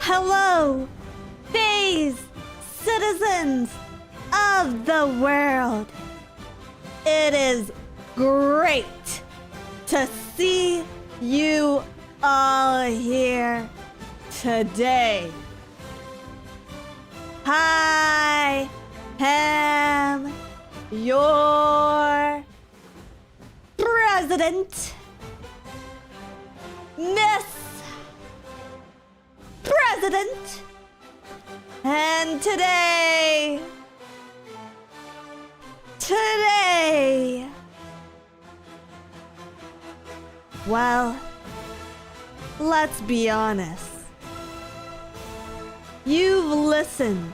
Hello, these citizens of the world. It is great to see you all here today. I am your president, Miss President, and today, well, let's be honest. You've listened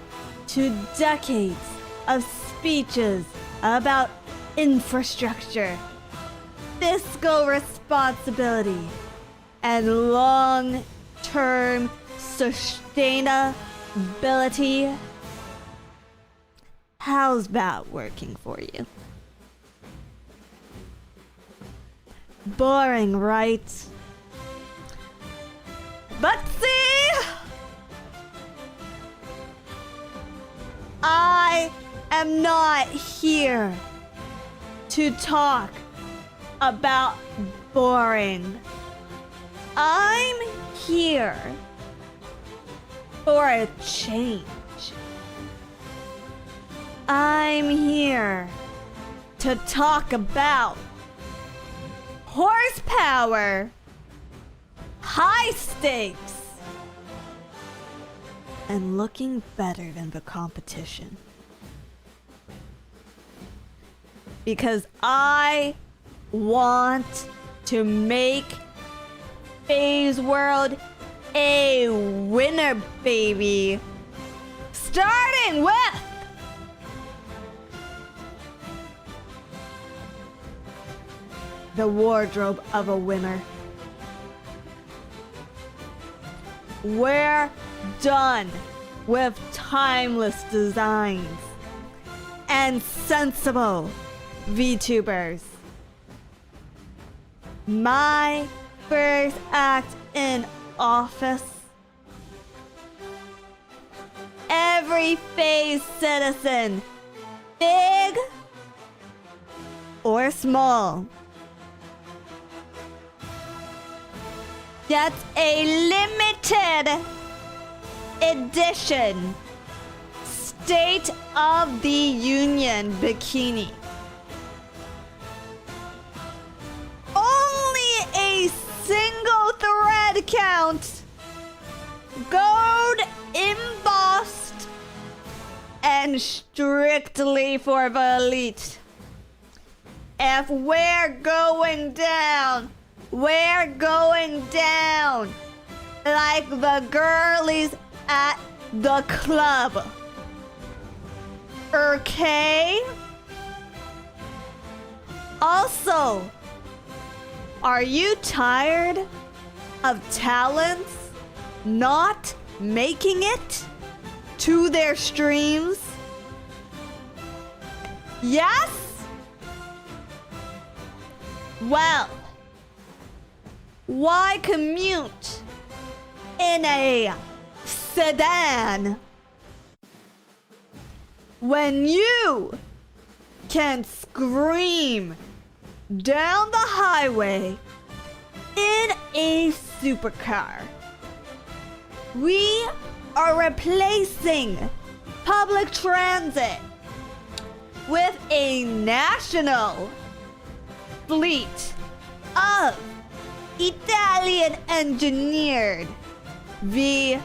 to decades of speeches about infrastructure, fiscal responsibility, and long-term sustainability. How's that working for you? Boring, right? But see, I am not here to talk about boring. I'm here for a change. I'm here to talk about horsepower, high stakes, and looking better than the competition. Because I want to make Faye's World a winner, baby. Starting with the wardrobe of a winner. We're done with timeless designs and sensible VTubers. My first act in office, every phase citizen, big or small, gets a limited edition State of the Union bikini. Only a single thread count, gold embossed, and strictly for the elite. If we're going down like the girlies at the club. Okay? Also, are you tired of talents not making it to their streams? Yes? Well, why commute in a sedan when you can scream down the highway in a supercar? We are replacing public transit with a national fleet of Italian engineered V12s.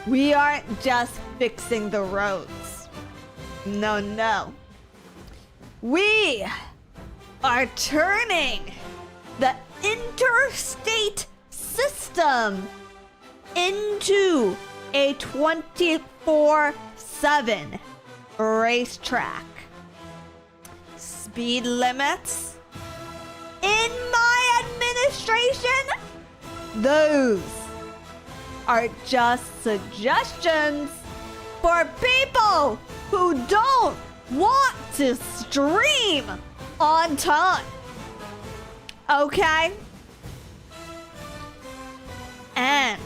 We aren't just fixing the roads. No. We are turning the interstate system into a 24/7 racetrack. Speed limits in my administration, those are just suggestions for people who don't want to stream on time. Okay? And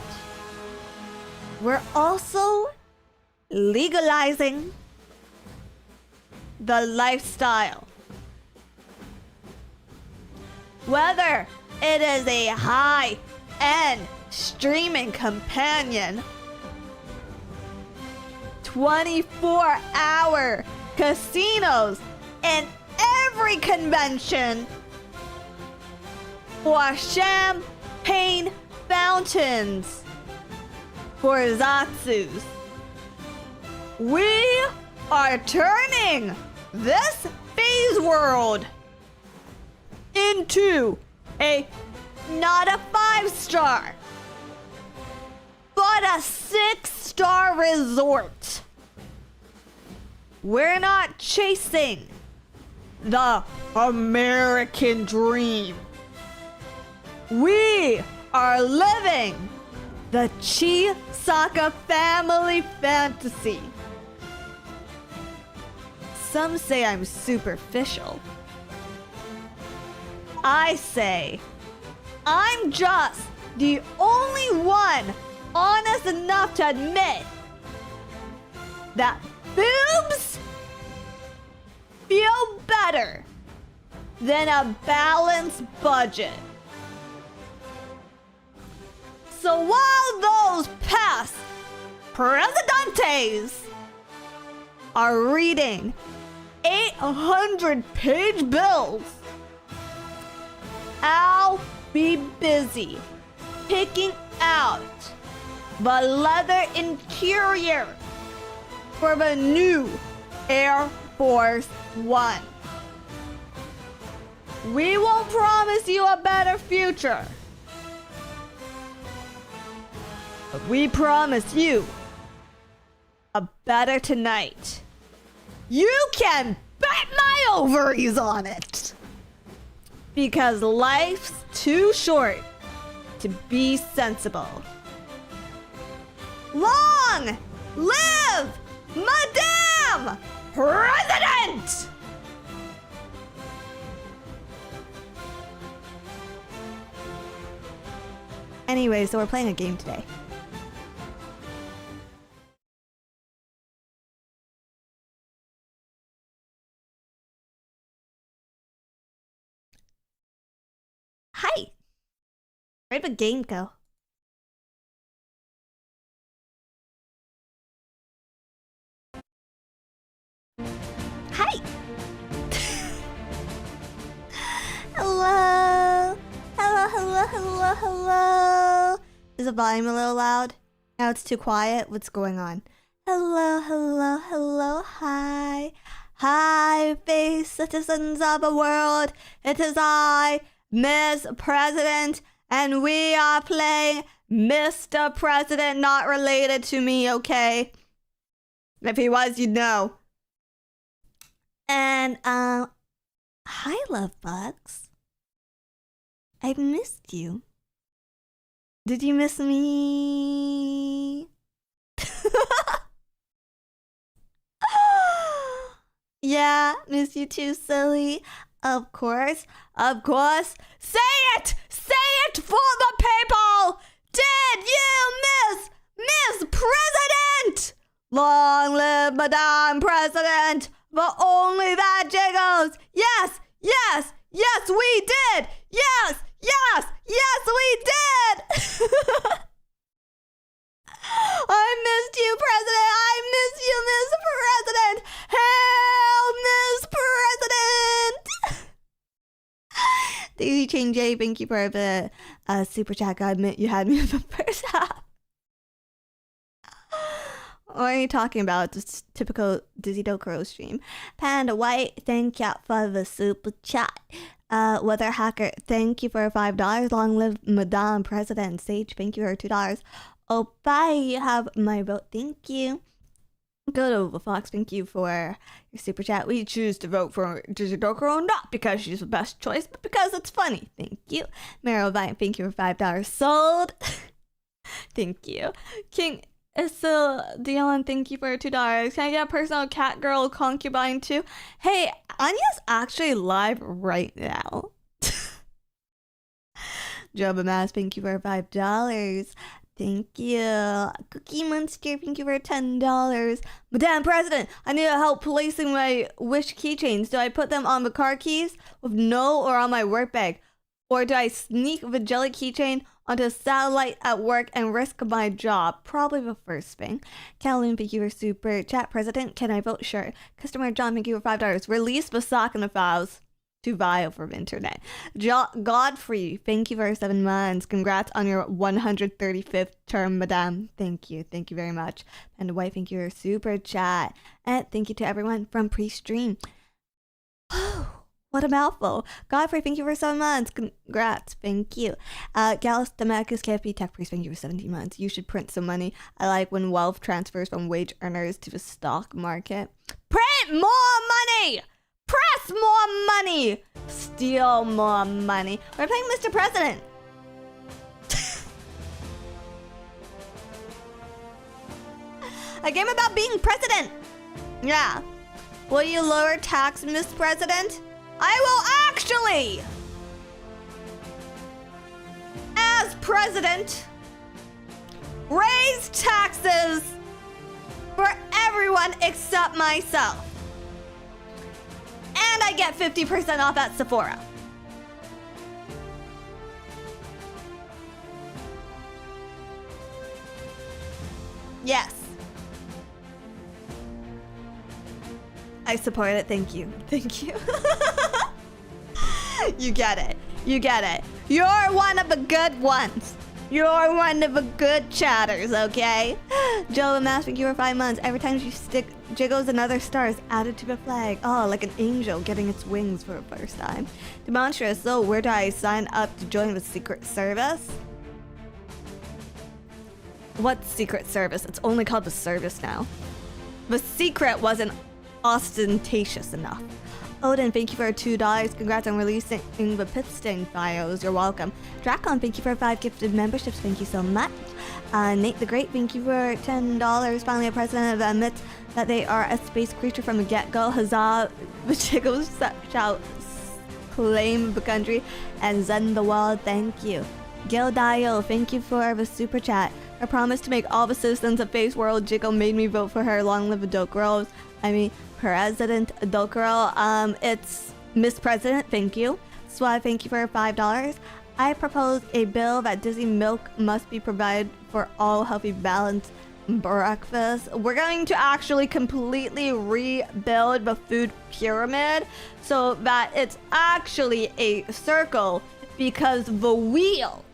we're also legalizing the lifestyle. Whether it is a high-end streaming companion, 24-hour casinos in every convention, or champagne fountains for Zatsus, we are turning this phase world into not a 5-star, but a 6-star resort. We're not chasing the American dream. We are living the Chisaka family fantasy. Some say I'm superficial. I say I'm just the only one honest enough to admit that boobs feel better than a balanced budget. So while those past presidentes are reading 800-page bills, I'll be busy picking out the leather interior for the new Air Force One. We won't promise you a better future, but we promise you a better tonight. You can bet my ovaries on it. Because life's too short to be sensible. Long live Madame President! Anyway, so we're playing a game today. Hi! Where'd the game go? Hi! Hello! Hello! Is the volume a little loud? Now it's too quiet? What's going on? Hello, hi! Hi, face citizens of the world! It is I, Miss President, and we are playing Mr. President, not related to me, okay? If he was, you'd know. And, hi, love bugs. I've missed you. Did you miss me? Yeah, miss you too, silly. Of course. Say it for the people. Did you miss President? Long live Madame President. But only that jiggles. Yes, we did. Yes, we did. I missed you, President. I miss you, Miss President. Hail, Miss President. Daisy Chain J, thank you for the super chat. God, admit you had me in the first half. What are you talking about? Just typical Dizzy Dokuro stream. Panda White, thank you for the super chat. Weather Hacker, thank you for $5. Long live Madame President. Sage, thank you for $2. Oh, bye. You have my vote. Thank you. Good over Fox, thank you for your super chat. We choose to vote for Dizzy Dokuro not because she's the best choice, but because it's funny. Thank you. Meryl Vine, thank you for $5. Sold. Thank you. King Isil Dion, thank you for $2. Can I get a personal cat girl concubine too? Hey, Anya's actually live right now. Joba Mass, thank you for $5. Thank you. Cookie Monster, thank you for $10. Madam President, I need help placing my Wish keychains. Do I put them on the car keys with no or on my work bag? Or do I sneak the jelly keychain onto a satellite at work and risk my job? Probably the first thing. Calhoun, thank you for super chat. President, can I vote? Sure. Customer John, thank you for $5. Release the sock in the files. Too vile for the internet. Godfrey, thank you for 7 months. Congrats on your 135th term, madame. Thank you. Thank you very much. And White, thank you for super chat. And thank you to everyone from pre-stream. What a mouthful. Godfrey, thank you for 7 months. Congrats. Thank you. Gallus Damascus KFP Tech Priest, thank you for 17 months. You should print some money. I like when wealth transfers from wage earners to the stock market. Print more money! Press more money! Steal more money. We're playing Mr. President. A game about being president. Yeah. Will you lower tax, Miss President? I will actually, as president, raise taxes for everyone except myself. And I get 50% off at Sephora. Yes. I support it. Thank you. Thank you. You get it. You get it. You're one of the good ones. You're one of the good chatters, okay? Joe and Mass, thank you for 5 months. Every time you stick jiggles, another star is added to the flag. Oh, like an angel getting its wings for the first time. Demonstrous, so where do I sign up to join the Secret Service? What Secret Service? It's only called the Service now. The secret wasn't ostentatious enough. Odin, thank you for $2. Congrats on releasing the Pipsting files. You're welcome. Dracon, thank you for 5 gifted memberships. Thank you so much. Nate the Great, thank you for $10. Finally, a president that admits that they are a space creature from the get-go. Huzzah, the Jiggles shall claim the country and zen the world. Thank you. Gil Dio, thank you for the super chat. Her promise to make all the citizens of Face World Jiggle made me vote for her. Long live Adult Girls. I mean, President Adult Girl. It's Miss President. Thank you. Swag, thank you for $5. I propose a bill that Disney milk must be provided for all healthy, balanced breakfast. We're going to actually completely rebuild the food pyramid so that it's actually a circle, because the wheel,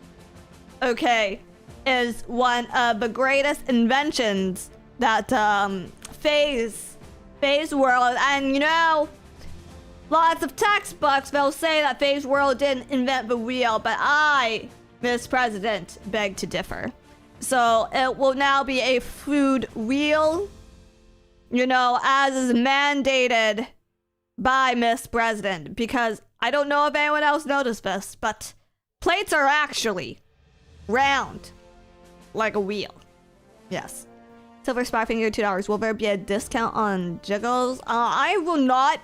okay, is one of the greatest inventions that Phase World, and you know, lots of textbooks they'll say that Phase World didn't invent the wheel, but I, Miss President, beg to differ. So it will now be a food wheel, you know, as is mandated by Miss President, because I don't know if anyone else noticed this, but plates are actually round like a wheel. Yes. Silver Spy Finger, $2. Will there be a discount on Jiggles? I will not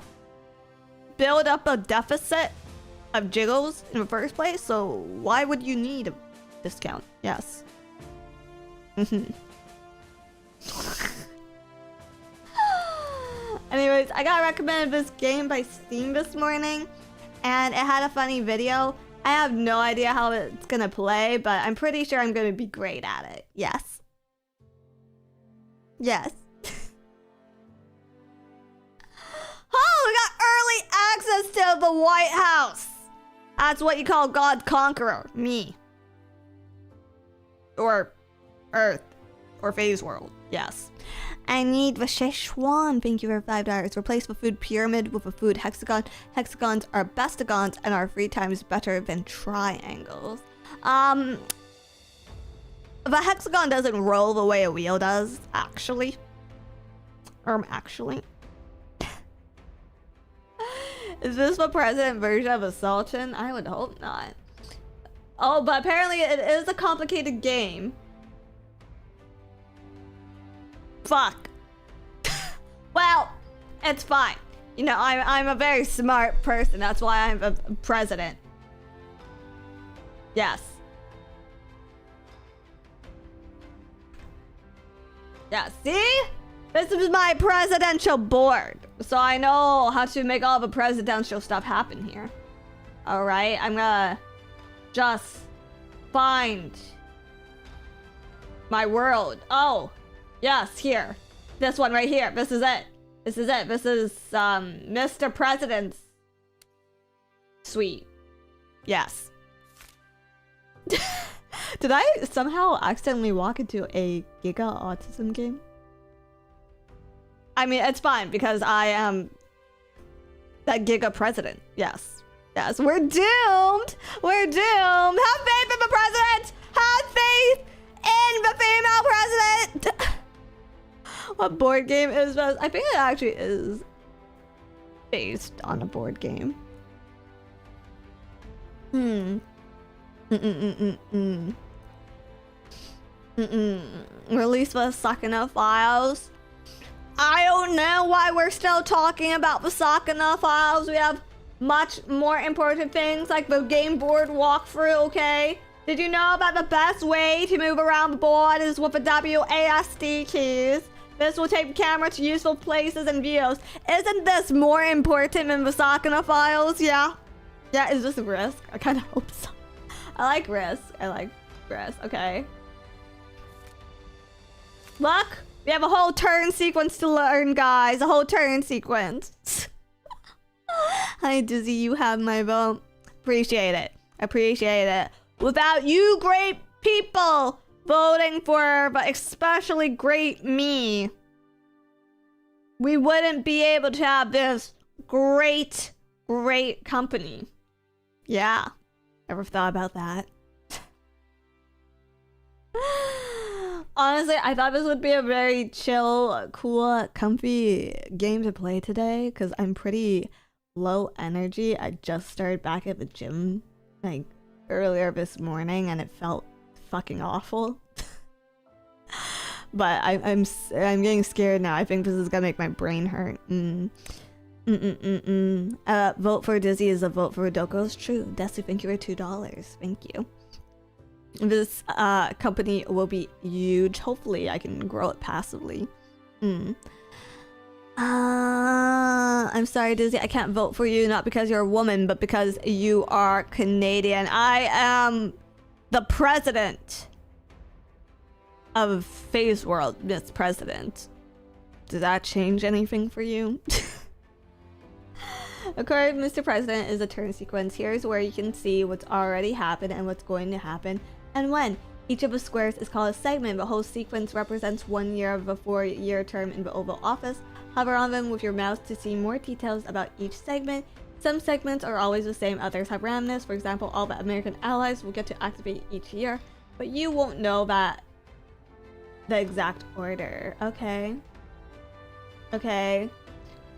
build up a deficit of Jiggles in the first place, so why would you need a discount? Yes. Anyways, I got recommended this game by Steam this morning, and it had a funny video. I have no idea how it's gonna play, but I'm pretty sure I'm gonna be great at it. Yes. Yes. Oh, we got early access to the White House. That's what you call God Conqueror. Me. Or Earth. Or Phase World. Yes. I need the Szechuan. Thank you for $5. Replace the food pyramid with a food hexagon. Hexagons are bestagons and are 3 times better than triangles. The hexagon doesn't roll the way a wheel does, actually. Actually. Is this the president version of a sultan? I would hope not. Oh, but apparently it is a complicated game. Fuck. Well, it's fine. You know, I'm a very smart person. That's why I'm a president. Yes. Yeah, see? This is my presidential board. So I know how to make all the presidential stuff happen here. Alright, I'm gonna just find my world. Oh, yes, here. This one right here. This is it. This is it. This is Mr. President's suite. Yes. Did I somehow accidentally walk into a Giga Autism game? I mean, it's fine because I am that Giga president. Yes. Yes, we're doomed. We're doomed. Have faith in the president. Have faith in the female president. What board game is this? I think it actually is based on a board game. Release the Sakuna files. I don't know why we're still talking about the Sakuna files. We have much more important things like the game board walkthrough, okay? Did you know that the best way to move around the board is with the WASD keys? This will take the camera to useful places and views. Isn't this more important than the Sakuna files? Yeah. Yeah, is this a risk? I kind of hope so. I like risk. Okay. Look, we have a whole turn sequence to learn, guys. A whole turn sequence. Hi, Dizzy, you have my vote. Appreciate it. Appreciate it. Without you great people voting for, but especially great me, we wouldn't be able to have this great company. Yeah. Ever thought about that? Honestly, I thought this would be a very chill, cool, comfy game to play today because I'm pretty low energy. I just started back at the gym like earlier this morning and it felt fucking awful. But I'm getting scared now. I think this is gonna make my brain hurt. Vote for Dizzy is a vote for Udoko is true. Desi, thank you for $2. Thank you. This company will be huge. Hopefully I can grow it passively. I'm sorry, Dizzy. I can't vote for you, not because you're a woman, but because you are Canadian. I am the president of Phase World, Miss President. Does that change anything for you? According to Mr. President is a turn sequence. Here's where you can see what's already happened and what's going to happen and when. Each of the squares is called a segment. The whole sequence represents 1 year of a 4-year term in the Oval Office. Hover on them with your mouse to see more details about each segment. Some segments are always the same, others have randomness. For example, all the American allies will get to activate each year, but you won't know that the exact order. Okay. Okay.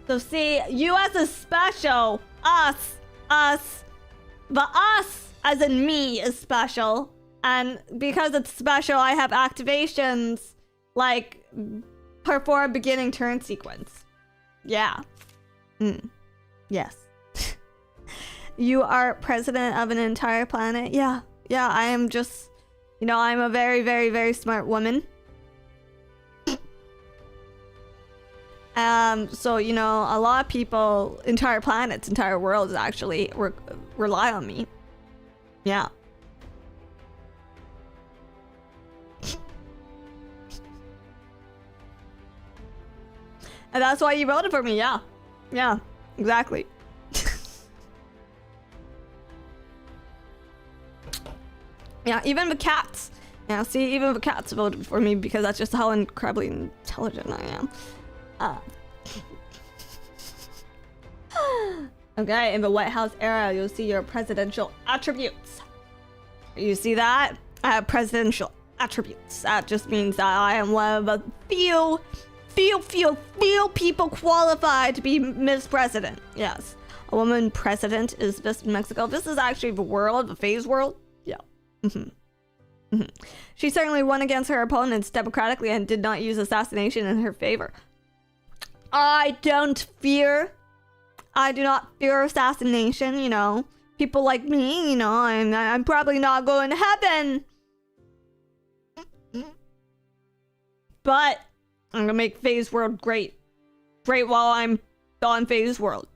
So see, US is special. Us. The us, as in me, is special. And because it's special, I have activations like perform beginning turn sequence. Yeah. Yes. You are president of an entire planet? Yeah. Yeah, I am just, you know, I'm a very, very, very smart woman. So, you know, a lot of people, entire planets, entire worlds actually rely on me. Yeah. And that's why you voted for me, yeah. Yeah, exactly. Yeah, even the cats. Yeah, see, even the cats voted for me because that's just how incredibly intelligent I am. Okay, in the White House era, you'll see your presidential attributes. You see that? I have presidential attributes. That just means that I am one of the few people qualified to be Miss President. Yes. A woman president is this in Mexico. This is actually the world, the phase world. Yeah. She certainly won against her opponents democratically and did not use assassination in her favor. I do not fear assassination, you know. people like me, you know, I'm probably not going to heaven. But I'm gonna make Phase World great. Great while I'm on Phase World.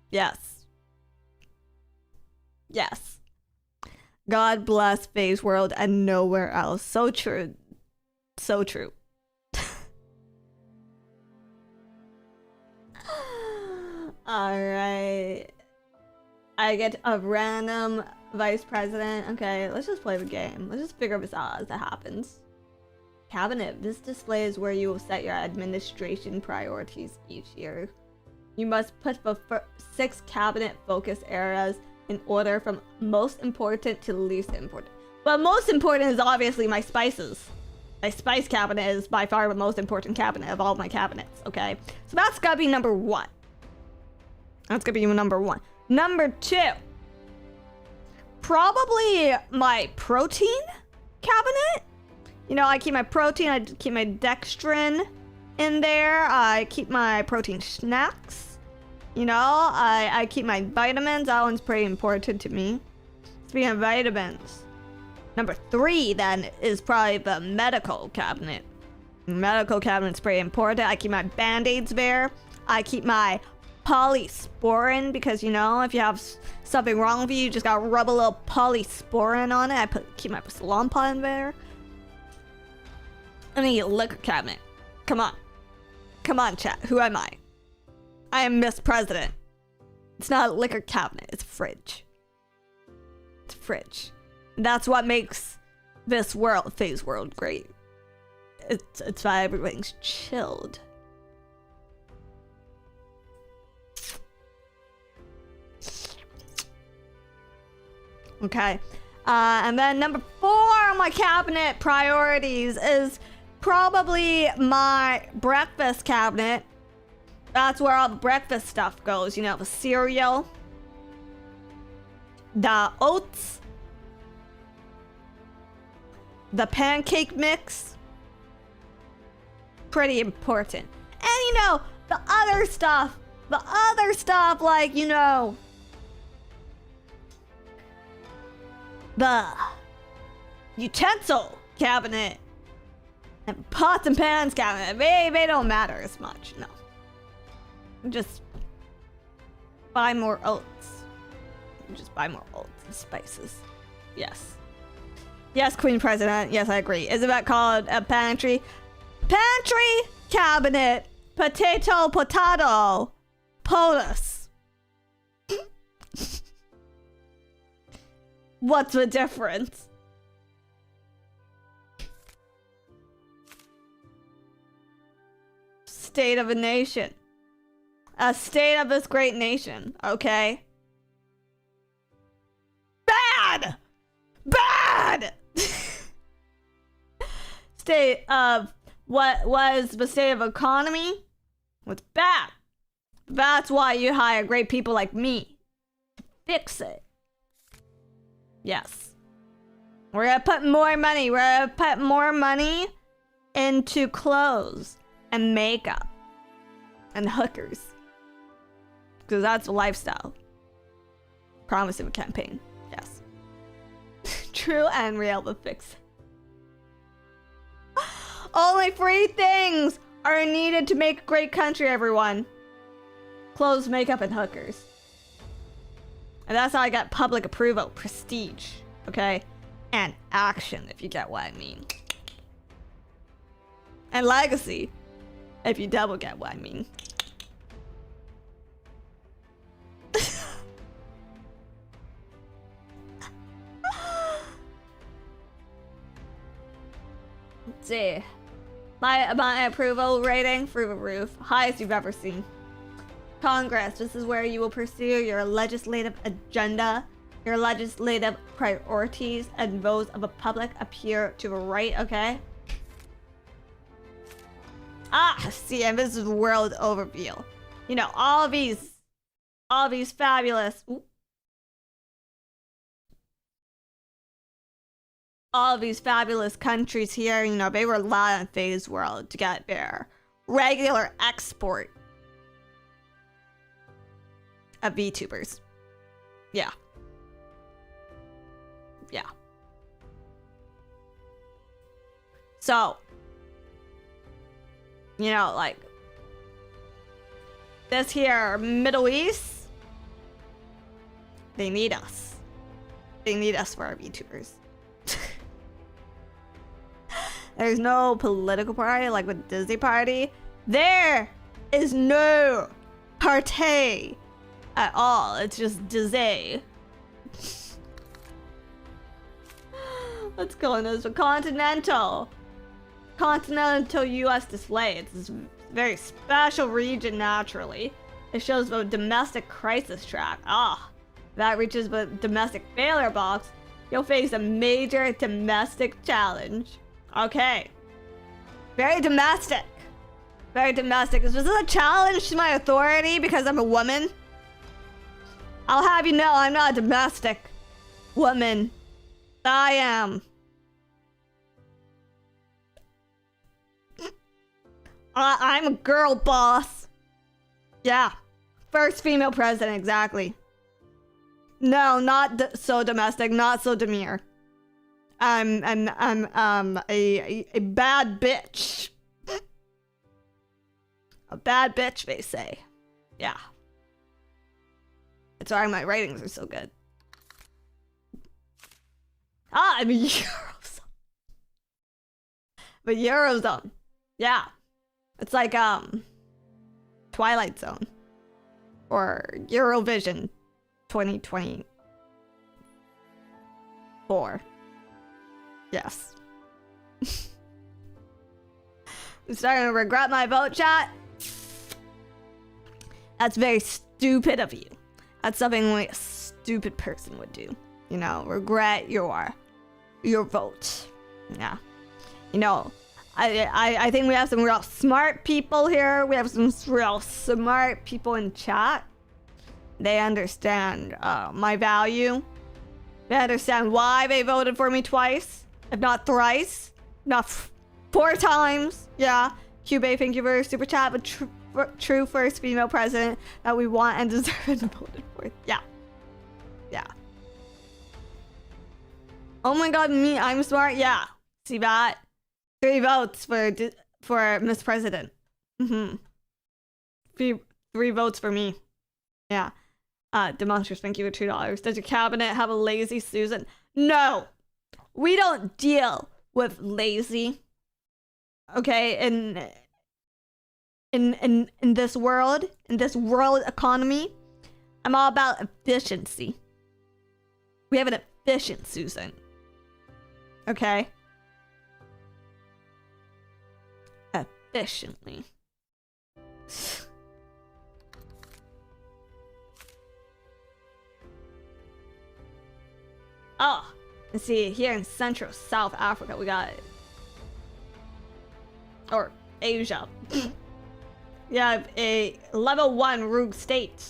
Yes. Yes. God bless Phase World and nowhere else. So true. So true. Alright. I get a random vice president. Okay, let's just play the game. Let's just figure this out as it happens. Cabinet. This displays where you will set your administration priorities each year. You must put the 6 cabinet focus areas in order from most important to least important. But most important is obviously my spices. My spice cabinet is by far the most important cabinet of all my cabinets, okay? So that's gotta be number 1. That's gonna be number 1. Number 2. Probably my protein cabinet. You know, I keep my protein, I keep my dextrin in there. I keep my protein snacks. You know, I keep my vitamins. That one's pretty important to me. Speaking of vitamins. Number 3 then is probably the medical cabinet. Medical cabinet's pretty important. I keep my band-aids there. I keep my polysporin because, you know, if you have something wrong with you just gotta rub a little polysporin on it. Keep my salompa in there. And then you liquor cabinet. Come on. Come on, chat. Who am I? I am Miss President. It's not a liquor cabinet. It's a fridge. It's a fridge. And that's what makes this world, Phase World, great. It's why everything's chilled. Okay. And then number 4 on my cabinet priorities is probably my breakfast cabinet. That's where all the breakfast stuff goes. You know, the cereal, the oats, the pancake mix. Pretty important. And you know, the other stuff like, you know, the utensil cabinet and pots and pans cabinet. They don't matter as much, no. Just buy more oats. Just buy more oats and spices. Yes. Yes, Queen President. Yes, I agree. Isn't that called a pantry? Pantry cabinet. Potato, POTUS. What's the difference? State of a nation. A state of this great nation, okay? Bad! Bad! State of what was the state of economy? Was bad. That's why you hire great people like me to fix it. Yes. We're gonna put more money. We're gonna put more money into clothes and makeup and hookers. Because that's a lifestyle. Promise of a campaign. Yes. True and real, the fix. Only 3 things are needed to make a great country, everyone. Clothes, makeup, and hookers. And that's how I got public approval, prestige, okay? And action, if you get what I mean. And legacy, if you double get what I mean. Let's see. My approval rating through the roof. Highest you've ever seen. Congress. This is where you will pursue your legislative agenda. Your legislative priorities and those of the public appear to the right, okay? Ah, see, and this is world overview. You know, all these fabulous... Ooh, all these fabulous countries here, you know, they rely on Phase World to get their regular export of VTubers. Yeah. Yeah. So, you know, like, this here Middle East, they need us. They need us for our VTubers. There's no political party like with Disney Party. There is no party at all. It's just Disney. Let's go on this. Continental U.S. display. It's this very special region naturally. It shows the domestic crisis track. That reaches the domestic failure box. You'll face a major domestic challenge. Okay. Very domestic. Very domestic. Is this a challenge to my authority because I'm a woman? I'll have you know I'm not a domestic woman. I am. I'm a girl boss. Yeah. First female president, exactly. No, not so domestic, not so demure. I'm a bad bitch. A bad bitch, they say. Yeah. That's why my ratings are so good. I'm a Eurozone. The Eurozone. Yeah. It's like, Twilight Zone. Or Eurovision 2024. Yes. I'm starting to regret my vote, chat. That's very stupid of you. That's something only a stupid person would do. You know, regret your vote. Yeah. You know, I think we have some real smart people here. We have some real smart people in chat. They understand my value. They understand why they voted for me twice, if not thrice, not 4 times. Yeah. Cube, thank you for your super chat. But true first female president that we want and deserve and voted for. Yeah. Yeah. Oh my god, me, I'm smart. Yeah. See that? 3 votes for Miss President. Mm-hmm. 3 votes for me. Yeah. Demonstrous, thank you for $2. Does your cabinet have a lazy Susan? No! We don't deal with lazy. Okay, in this world economy, I'm all about efficiency. We have an efficient Susan. Okay? Efficiently. Oh, let's see, here in Central South Africa, we got, or Asia. You have a level 1 rogue state.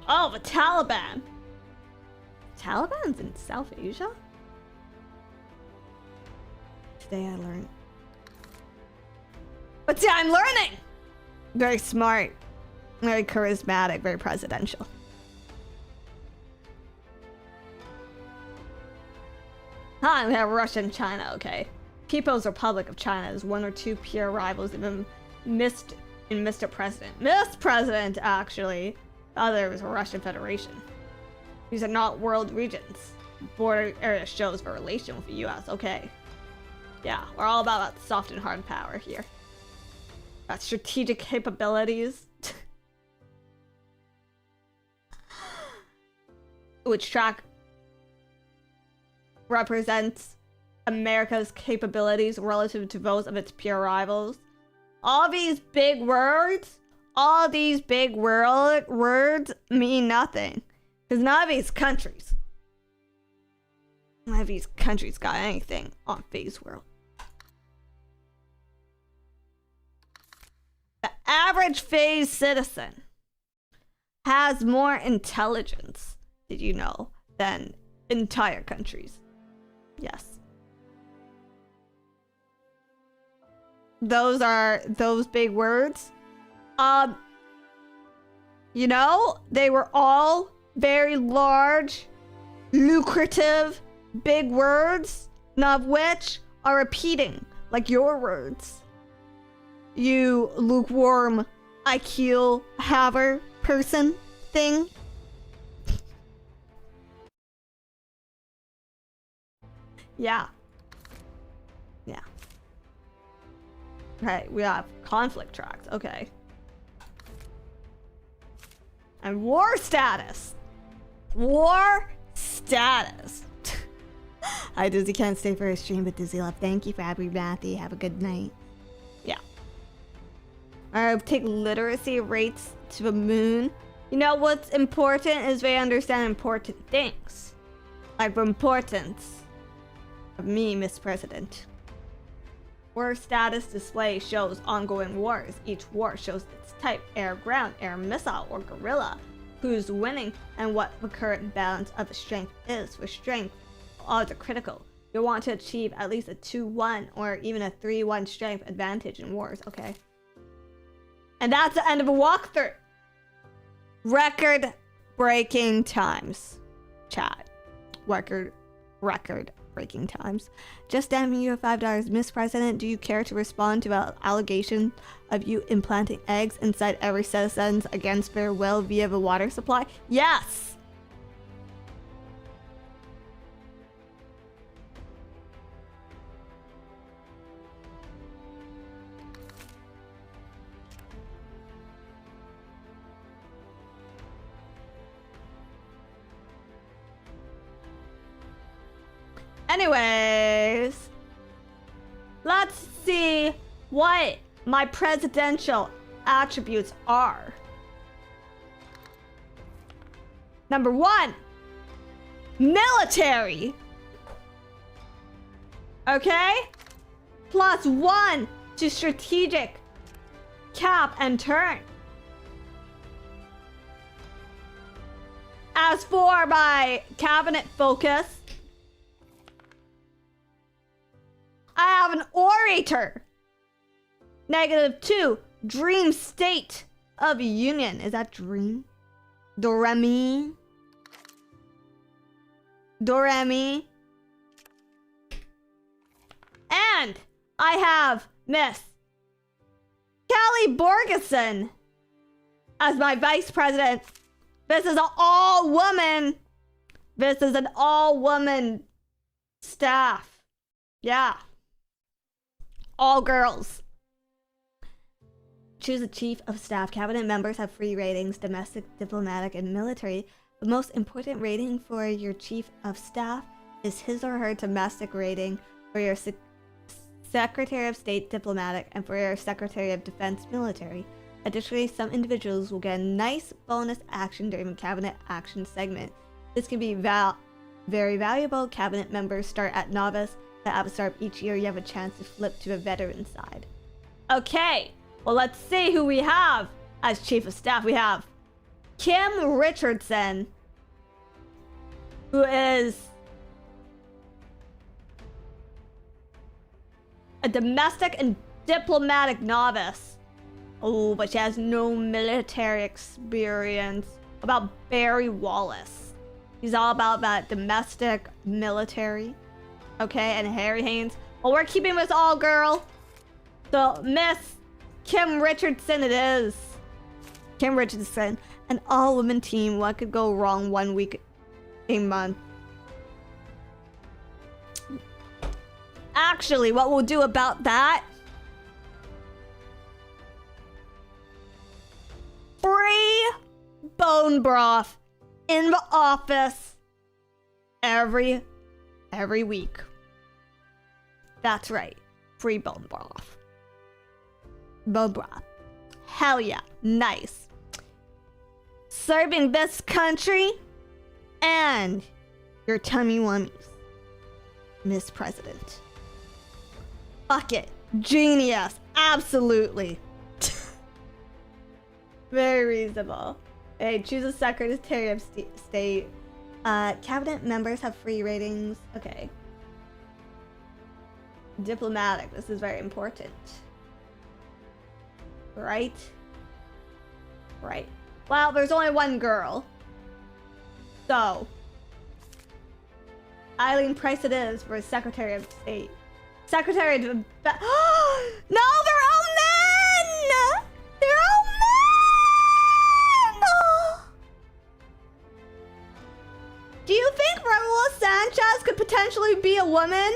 Oh, the Taliban. Taliban's in South Asia? Today I learned. But see, I'm learning! Very smart, very charismatic, very presidential. We have Russia and China, okay. People's Republic of China is 1 or 2 peer rivals even missed in Mr. President. Miss President, actually. The other is Russian Federation. These are not world regions. Border area shows for relation with the US, okay. Yeah, we're all about that soft and hard power here. Got strategic capabilities. Which track represents America's capabilities relative to those of its peer rivals. All these big words, words mean nothing. Because none of these countries got anything on Phase World. The average Phase citizen has more intelligence, did you know, than entire countries. Yes. Those big words. You know, they were all very large lucrative, big words, none of which are repeating, like your words. You lukewarm IQ haver person thing. Yeah. Yeah. Right, we have conflict tracks. Okay. And war status. War status. Hi, Dizzy can't stay for a stream, but Dizzy love. Thank you for having me, Matthew. Have a good night. Yeah. Alright, take literacy rates to the moon. You know what's important is they understand important things. Like the importance of me, Miss President. War status display shows ongoing wars. Each war shows its type, air, ground, air, missile, or guerrilla, who's winning, and what the current balance of the strength is. For strength, odds are critical. You'll want to achieve at least a 2-1 or even a 3-1 strength advantage in wars. Okay. And that's the end of a walkthrough. Record-breaking times. Chat. Record-breaking times. Just damning you $5. Miss President, do you care to respond to an allegation of you implanting eggs inside every citizen's against their will via the water supply? Yes! Anyways, let's see what my presidential attributes are. Number 1, military. Okay? +1 to strategic, cap, and turn. As for my cabinet focus, I have an orator. -2, dream state of union. Is that dream? Do-re-mi. Do-re-mi. And I have Miss Callie Borgeson as my vice president. This is an all-woman. This is an all-woman staff. Yeah. All girls. Choose a chief of staff. Cabinet members have 3 ratings: domestic, diplomatic, and military. The most important rating for your chief of staff is his or her domestic rating, for your secretary of state, diplomatic, and for your secretary of defense, military. Additionally, some individuals will get a nice bonus action during the cabinet action segment. This can be very valuable. Cabinet members start at novice. At the start of each year, you have a chance to flip to the veteran side. Okay, well, let's see who we have as chief of staff. We have Kim Richardson, who is a domestic and diplomatic novice. Oh, but she has no military experience. About Barry Wallace. He's all about that domestic military. Okay, and Harry Haynes. Well, we're keeping this all girl. So, Miss Kim Richardson it is. Kim Richardson, an all-woman team. What could go wrong 1 week, a month? Actually, what we'll do about that... free bone broth in the office every week. That's right. Free bone broth. Bone broth. Hell yeah. Nice. Serving this country and your tummy wummies, Miss President. Fuck it. Genius. Absolutely. Very reasonable. Hey, choose a secretary of state. Cabinet members have 3 ratings. Okay. Diplomatic. This is very important. Right? Right. Well, there's only 1 girl. So, Eileen Price it is for Secretary of State. Secretary of... No, they're all men! They're all men! Do you think Raul Sanchez could potentially be a woman?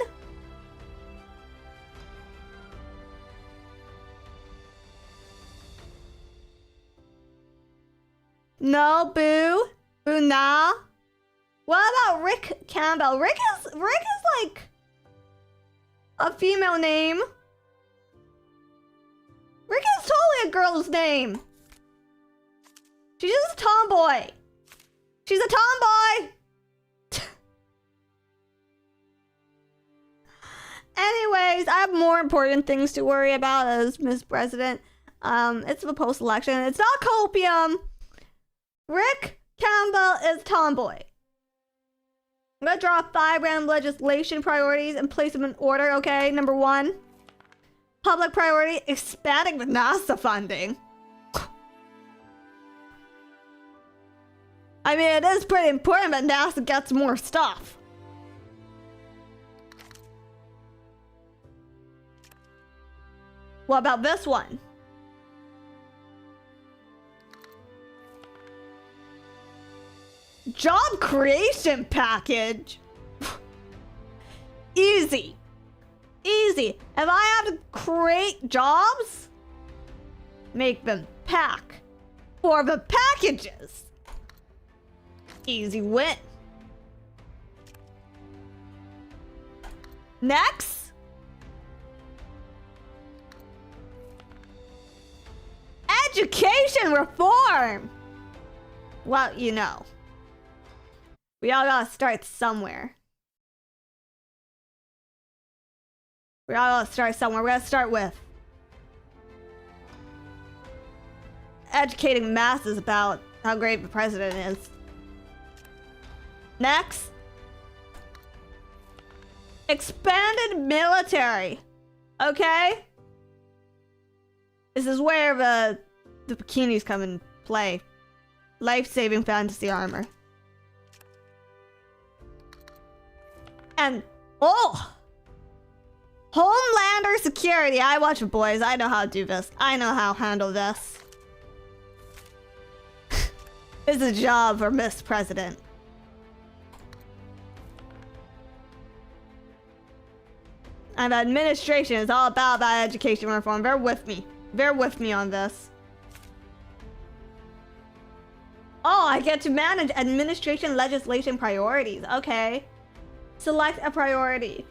No, boo. Boo, nah. What about Rick Campbell? Rick is like a female name. Rick is totally a girl's name. She's just a tomboy. She's a tomboy. Anyways, I have more important things to worry about as Miss President. It's the post-election. It's not copium. Rick Campbell is tomboy. I'm gonna draw 5 random legislation priorities and place them in order, okay? Number 1, public priority, expanding the NASA funding. I mean, it is pretty important that NASA gets more stuff. What about this one? Job creation package. Easy. Easy. If I have to create jobs, make them pack for the packages. Easy win. Next. Education reform. Well, you know. We all gotta start somewhere. We all gotta start somewhere. We gotta start with educating masses about how great the president is. Next. Expanded military. Okay? This is where the bikinis come and play. Life-saving fantasy armor. And, oh! Homelander security. I watch boys. I know how to do this. I know how to handle this. This is a job for Miss President. And administration is all about that education reform. Bear with me. Bear with me on this. Oh, I get to manage administration legislation priorities. Okay. Select a priority.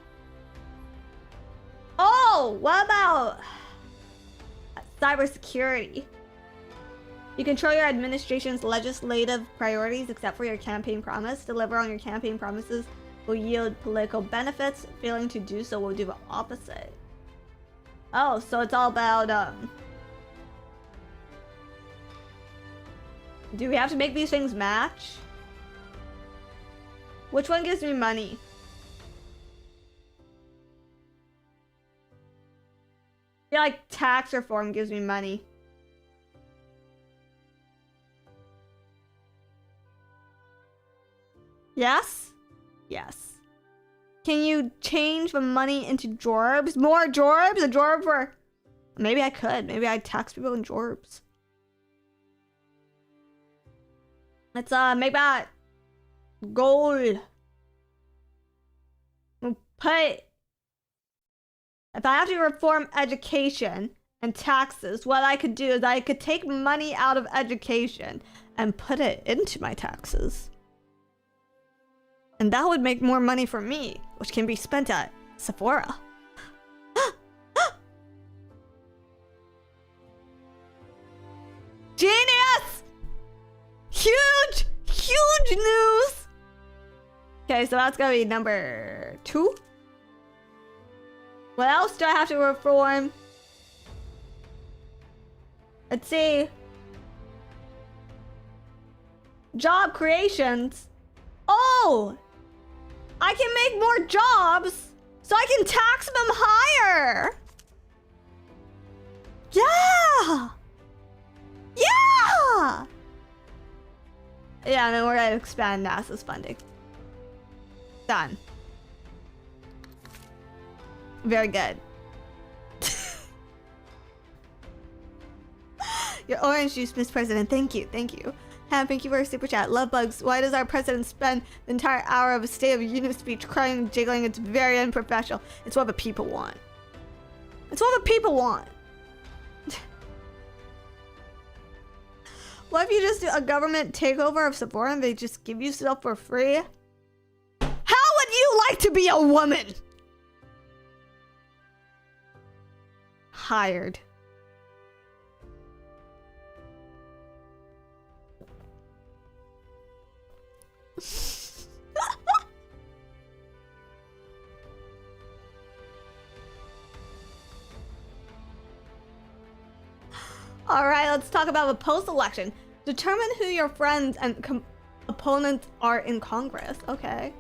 Oh, what about cybersecurity? You control your administration's legislative priorities except for your campaign promise. Deliver on your campaign promises will yield political benefits. Failing to do so will do the opposite. Oh, so it's all about, do we have to make these things match? Which one gives me money? I feel like tax reform gives me money. Yes? Yes. Can you change the money into jorbs? More jorbs? A jorb for... Maybe I could. Maybe I'd tax people in jorbs. Let's make that gold. We'll put... If I have to reform education and taxes, what I could do is I could take money out of education and put it into my taxes. And that would make more money for me, which can be spent at Sephora. Genius! Huge, huge news! Okay, so that's gonna be number 2. What else do I have to reform? Let's see. Job creations. Oh! I can make more jobs, so I can tax them higher. Yeah! Yeah! Yeah, and then we're gonna expand NASA's funding. Done. Very good. Your orange juice, Miss President. Thank you. Thank you. Thank you for a super chat. Love bugs. Why does our president spend the entire hour of a State of Union speech crying and jiggling? It's very unprofessional. It's what the people want. It's what the people want. What if you just do a government takeover of Sephora and they just give you stuff for free? How would you like to be a woman? Hired. All right, let's talk about the post-election. Determine who your friends and opponents are in Congress. Okay.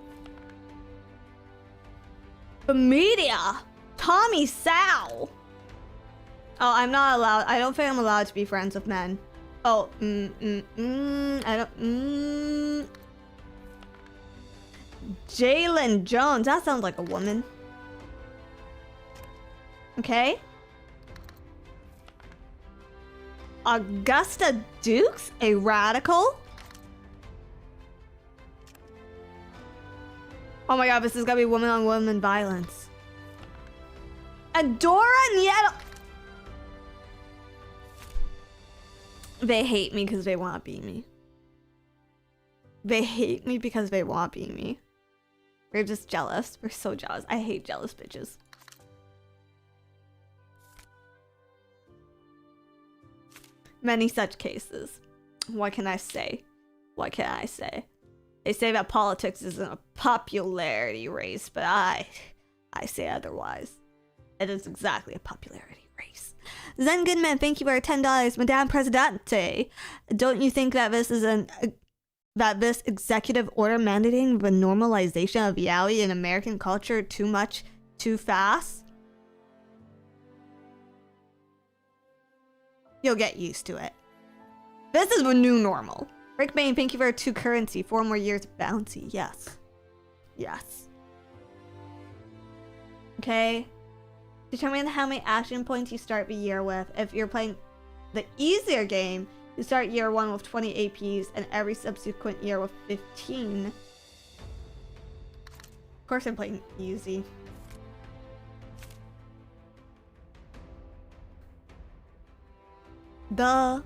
The media. Tommy Sow. Oh, I'm not allowed. I don't think I'm allowed to be friends with men. Oh, I don't. Jalen Jones. That sounds like a woman. Okay. Augusta Dukes, a radical. Oh my god, this is gonna be woman on woman violence. Adora Nieto. They hate me because they want to be me. They hate me because they want to be me. We're just jealous. We're so jealous. I hate jealous bitches. Many such cases. What can I say? What can I say? They say that politics isn't a popularity race, but I say otherwise. It is exactly a popularity race. Zen Goodman, thank you for $10. Madame Presidente, don't you think that this is that this executive order mandating the normalization of yaoi in American culture too much, too fast? You'll get used to it. This is the new normal. Rick Bain, thank you for 2 currency. 4 more years of bounty. Yes. Yes. Okay. Determine how many action points you start the year with. If you're playing the easier game, you start year 1 with 20 APs and every subsequent year with 15. Of course I'm playing easy. Duh.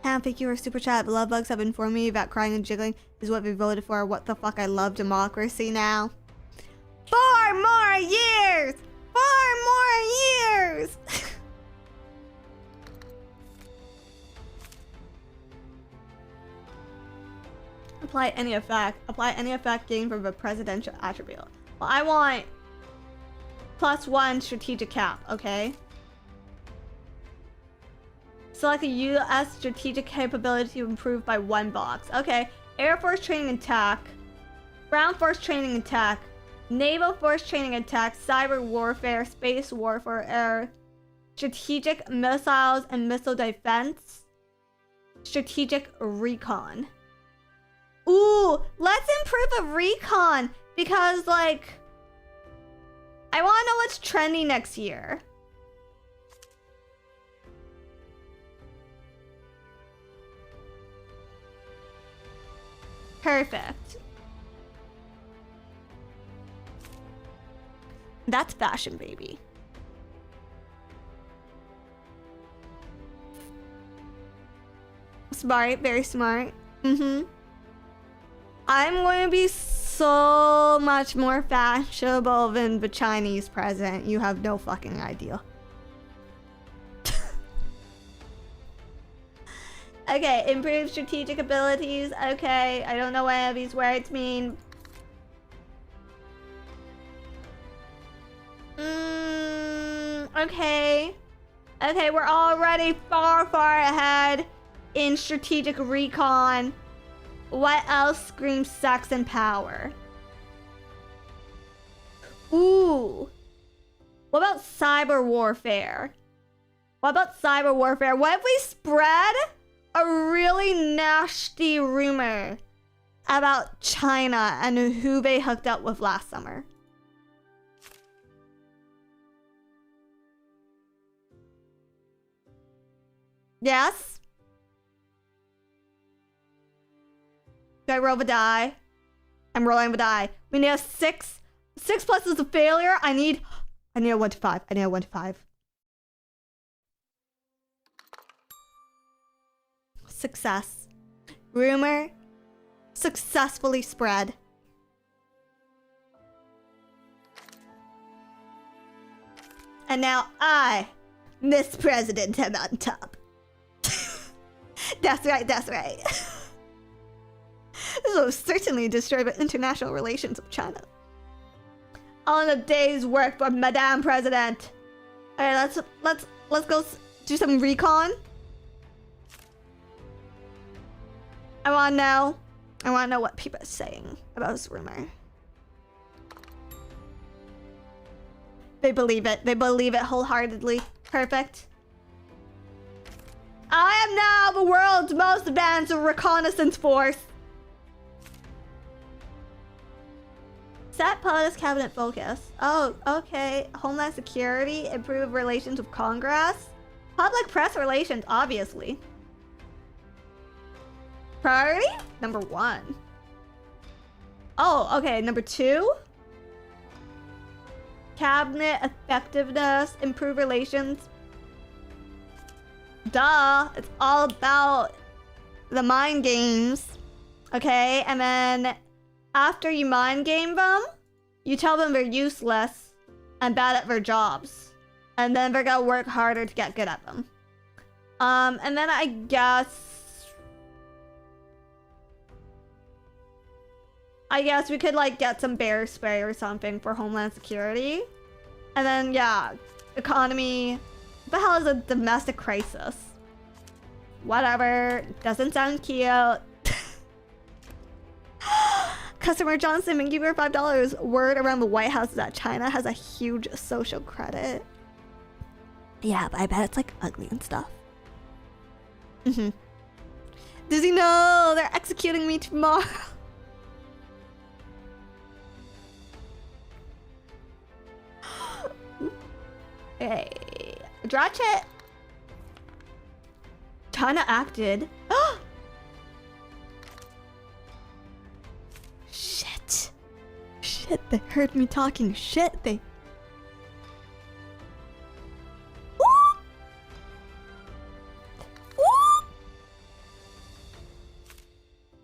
And thank you for super chat. Love bugs have informed me that crying and jiggling is what we voted for. What the fuck? I love democracy now. 4 more years! 4 more years! Apply any effect. Apply any effect gained from a presidential attribute. Well, I want +1 strategic cap, okay? Select a U.S. strategic capability to improve by 1 box. Okay. Air Force training and attack. Ground Force training and attack. Naval Force training and attack. Cyber warfare. Space warfare. Air. Strategic missiles and missile defense. Strategic recon. Ooh, let's improve the recon. Because, like, I want to know what's trendy next year. Perfect. That's fashion, baby. Smart, very smart. I'm going to be so much more fashionable than the Chinese president. You have no fucking idea. Okay, improve strategic abilities. Okay, I don't know what any of these words mean. Okay. Okay, we're already far, far ahead in strategic recon. What else screams sex and power? Ooh. What about cyber warfare? What about cyber warfare? What if we spread a really nasty rumor about China and who they hooked up with last summer? Yes? Do I roll the die? I'm rolling the die. We need a 6. 6 plus is a failure. I need a 1 to 5. I need a 1 to 5. Success. Rumor successfully spread. And now I, Miss President, am on top. That's right, that's right. This will certainly destroy the international relations of China. All in a day's work for Madame President. Alright, let's go do some recon. I wanna know what people are saying about this rumor. They believe it. They believe it wholeheartedly. Perfect. I am now the world's most advanced reconnaissance force. Set POTUS cabinet focus. Oh, okay. Homeland Security, improve relations with Congress. Public press relations, obviously. Priority? Number 1. Oh, okay. Number 2? Cabinet effectiveness, improve relations. Duh. It's all about the mind games. Okay, and then after you mind game them, you tell them they're useless and bad at their jobs. And then they're gonna work harder to get good at them. And then I guess we could like get some bear spray or something for Homeland Security. And then yeah, economy. What the hell is a domestic crisis? Whatever. Doesn't sound cute. Customer Johnson, thank you for $5. Word around the White House is that China has a huge social credit. Yeah, but I bet it's like ugly and stuff. Dizzy, no! They're executing me tomorrow. Hey, Dratchet. China acted. Shit. Shit, they heard me talking shit. They. Ooh. Ooh.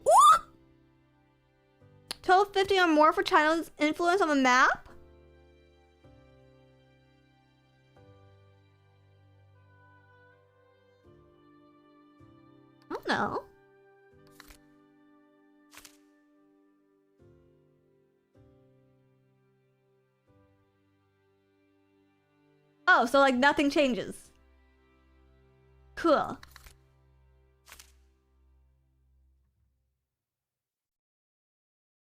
Ooh. 1250 or more for China's influence on the map? I don't know. Oh, so like nothing changes. Cool.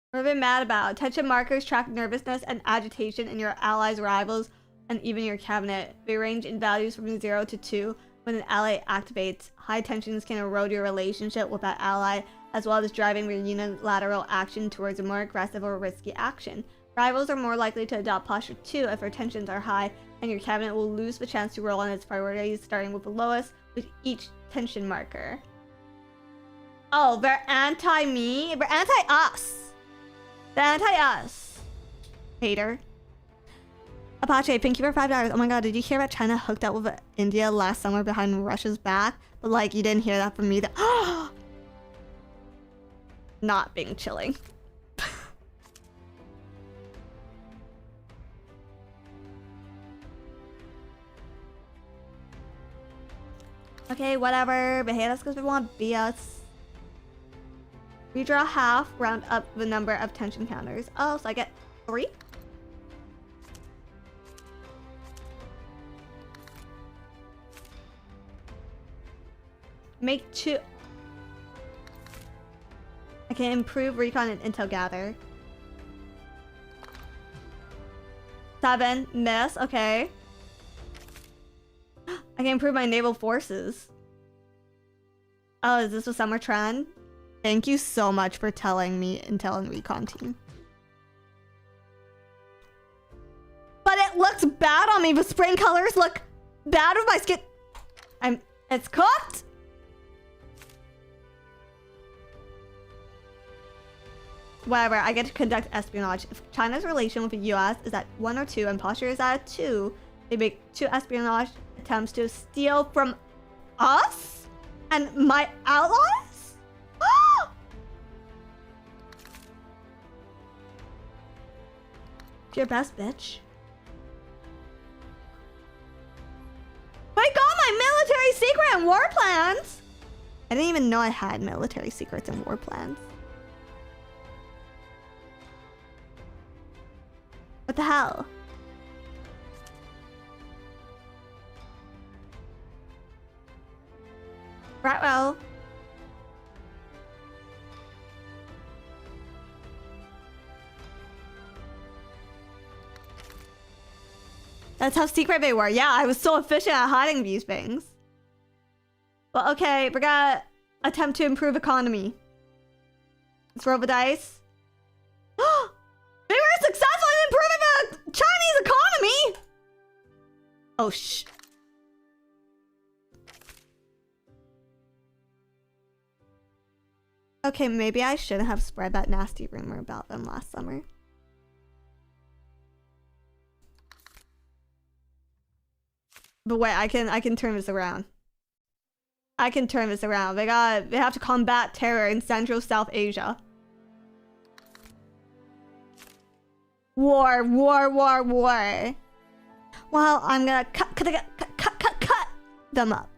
What are they mad about? Tension markers track nervousness and agitation in your allies, rivals, and even your cabinet. They range in values from 0 to 2. When an ally activates, high tensions can erode your relationship with that ally, as well as driving your unilateral action towards a more aggressive or risky action. Rivals are more likely to adopt posture 2 if their tensions are high, and your cabinet will lose the chance to roll on its priorities, starting with the lowest with each tension marker. Oh, they're anti-me? They're anti-us. They're anti-us. Hater. Apache, thank you for $5. Oh my god, did you hear that China hooked up with India last summer behind Russia's back? But like, you didn't hear that from me. Not being chilling. Okay, whatever. They hate us because they want to be us. Redraw half, round up the number of tension counters. Oh, so I get 3? Make 2. I can improve recon and intel gather. 7. Miss. Okay. I can improve my naval forces. Oh, is this a summer trend? Thank you so much for telling me, Intel and Recon team. But it looks bad on me. The spring colors look bad with my skin. It's cooked. Whatever, I get to conduct espionage. If China's relation with the US is at 1 or 2 and posture is at 2, they make 2 espionage attempts to steal from us and my allies? Your best, bitch. I got my military secret and war plans! I didn't even know I had military secrets and war plans. What the hell? Right, well. That's how secret they were. Yeah, I was so efficient at hiding these things. Well, okay, we're gonna attempt to improve economy. Let's roll the dice. They were successful in improving the Chinese economy! Oh, shh. Okay, maybe I shouldn't have spread that nasty rumor about them last summer. But wait, I can turn this around. I can turn this around. They have to combat terror in Central South Asia. War. Well, I'm gonna cut them up.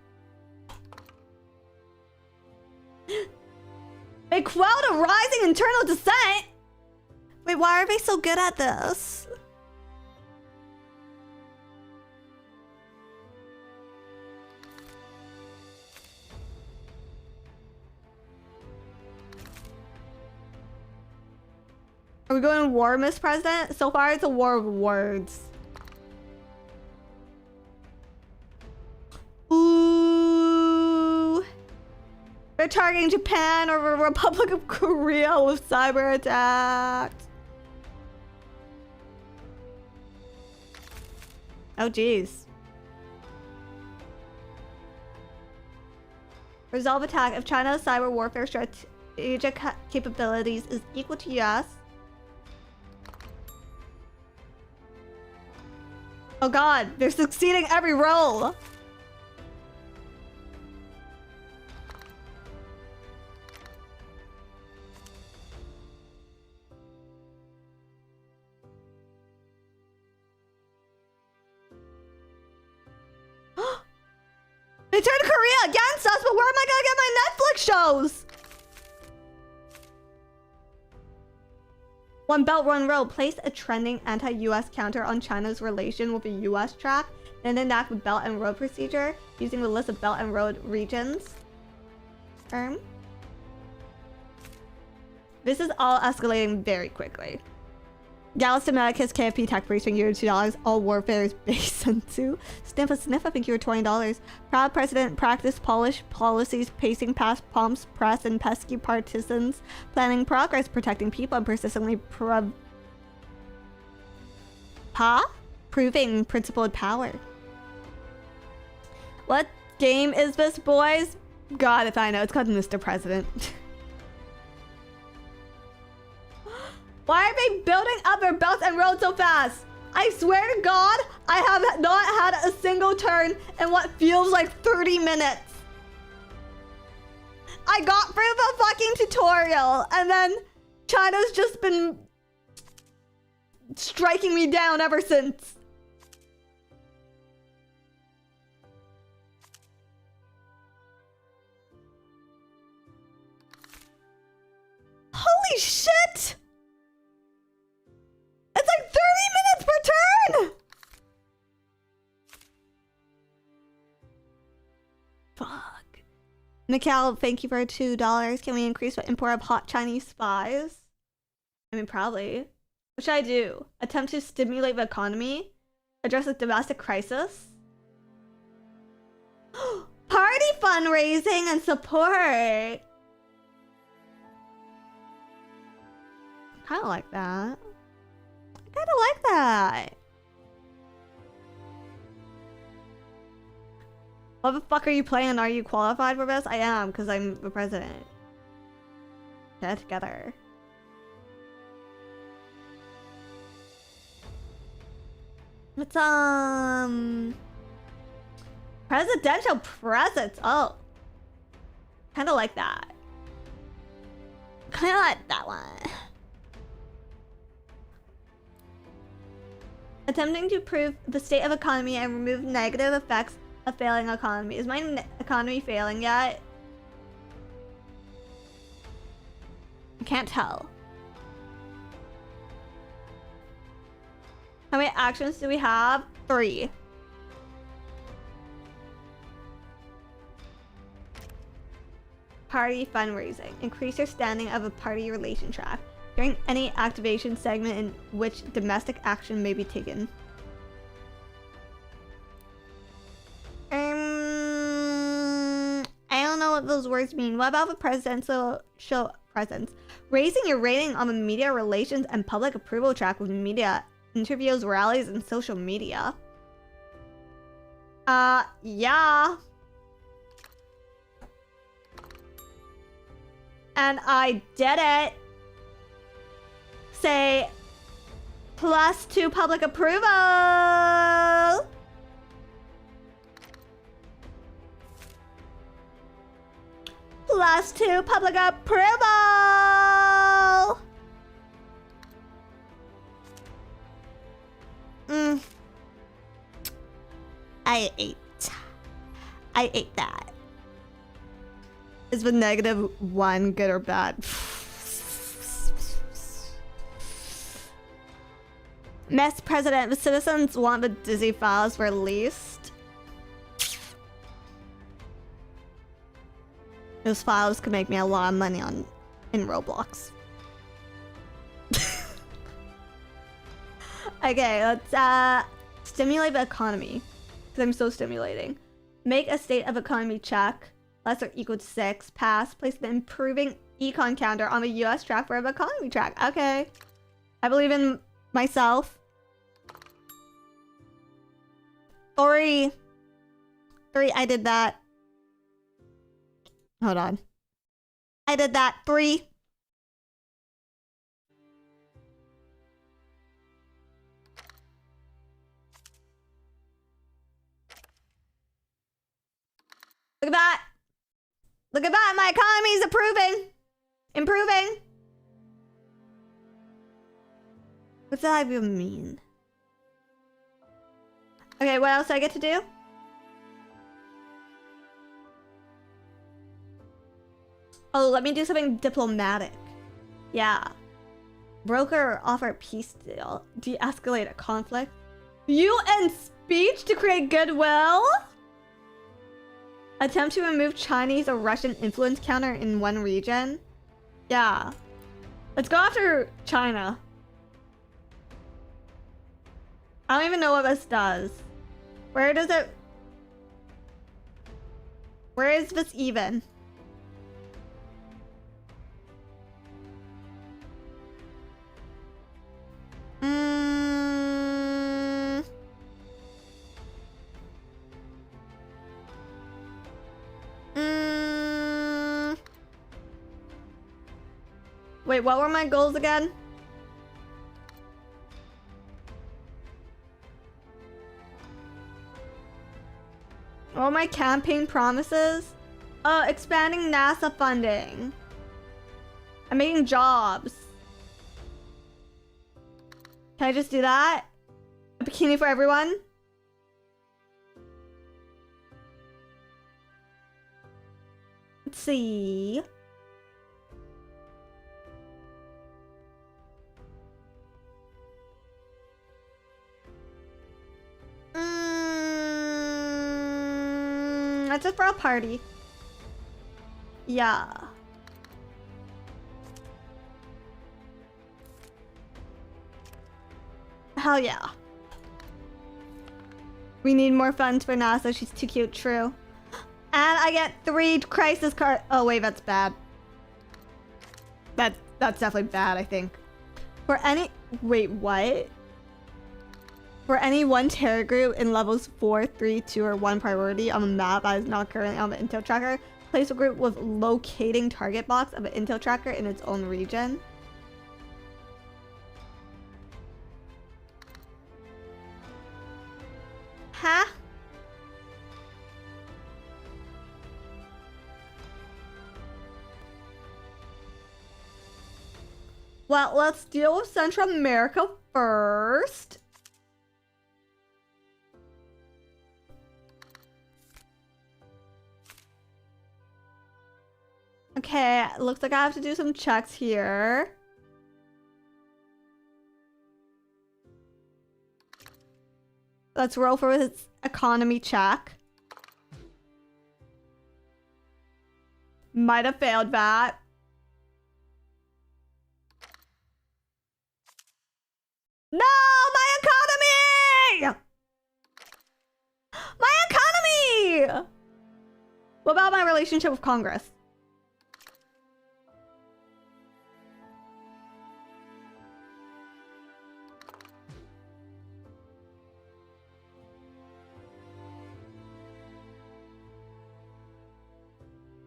They quelled a rising internal dissent. Wait, why are they so good at this? Are we going to war, Miss President? So far, it's a war of words. Ooh. They're targeting Japan or the Republic of Korea with cyber attacks. Oh, geez. Resolve attack. If China's cyber warfare strategic capabilities is equal to US. Oh god, they're succeeding every roll! They turned Korea against us, but where am I gonna get my Netflix shows? One Belt One Road. Place a trending anti-US counter on China's relation with the US track, then enact the Belt and Road procedure using the list of Belt and Road regions. This is all escalating very quickly. Dallas to Medicus, KFP tech briefing, you $2. All warfare is based on 2. Sniff, I think you were $20. Proud president, practice Polish policies, pacing past pomps, press, and pesky partisans. Planning progress, protecting people, and persistently proving principled power. What game is this, boys? God, if I know. It's called Mr. President. Why are they building up their belts and roads so fast? I swear to God, I have not had a single turn in what feels like 30 minutes. I got through the fucking tutorial, and then China's just been striking me down ever since. Holy shit! It's like 30 minutes per turn! Fuck. Mikhail, thank you for $2. Can we increase the import of hot Chinese spies? I mean, probably. What should I do? Attempt to stimulate the economy? Address a domestic crisis? Party fundraising and support! Kinda like that. I kinda like that. What the fuck are you playing? Are you qualified for this? I am, because I'm the president. Get it together. It's presidential presents. Oh, kind of like that. Kind of like that one. Attempting to improve the state of economy and remove negative effects of failing economy. Is my economy failing yet? I can't tell. How many actions do we have? 3. Party fundraising. Increase your standing of a party relation track during any activation segment in which domestic action may be taken. I don't know what those words mean. What about the presidential show presence? Raising your rating on the media relations and public approval track with media interviews, rallies, and social media. Yeah. And I did it. Say +2 public approval. +2 public approval. I ate that. Is the -1 good or bad? Mr. President, the citizens want the Disney files released. Those files could make me a lot of money in Roblox. Okay, let's stimulate the economy. Because I'm so stimulating. Make a state of economy check. Less or equal to 6. Pass. Place the improving econ counter on the US track for the economy track. Okay. I believe in myself. 3. I did that. Hold on. I did that. 3. Look at that. Look at that. My economy is improving. What's that even mean? Okay, what else do I get to do? Oh, let me do something diplomatic. Yeah. Broker or offer peace deal. De-escalate a conflict. UN speech to create goodwill? Attempt to remove Chinese or Russian influence counter in one region? Yeah. Let's go after China. I don't even know what this does. Where does it... Where is this even? Wait, what were my goals again? What were my campaign promises? Expanding NASA funding. I'm making jobs. Can I just do that? A bikini for everyone? Let's see. That's just for a party. Yeah. Hell yeah. We need more funds for NASA. She's too cute. True. And I get 3 crisis cards. Oh wait, that's bad. That's definitely bad, I think. For any... Wait, what? For any one terror group in levels 4, 3, 2, or 1 priority on the map that is not currently on the intel tracker, place a group with locating target box of an intel tracker in its own region. Huh? Well, let's deal with Central America first. Okay, looks like I have to do some checks here. Let's roll for its economy check. Might have failed that. No, my economy! My economy! What about my relationship with Congress?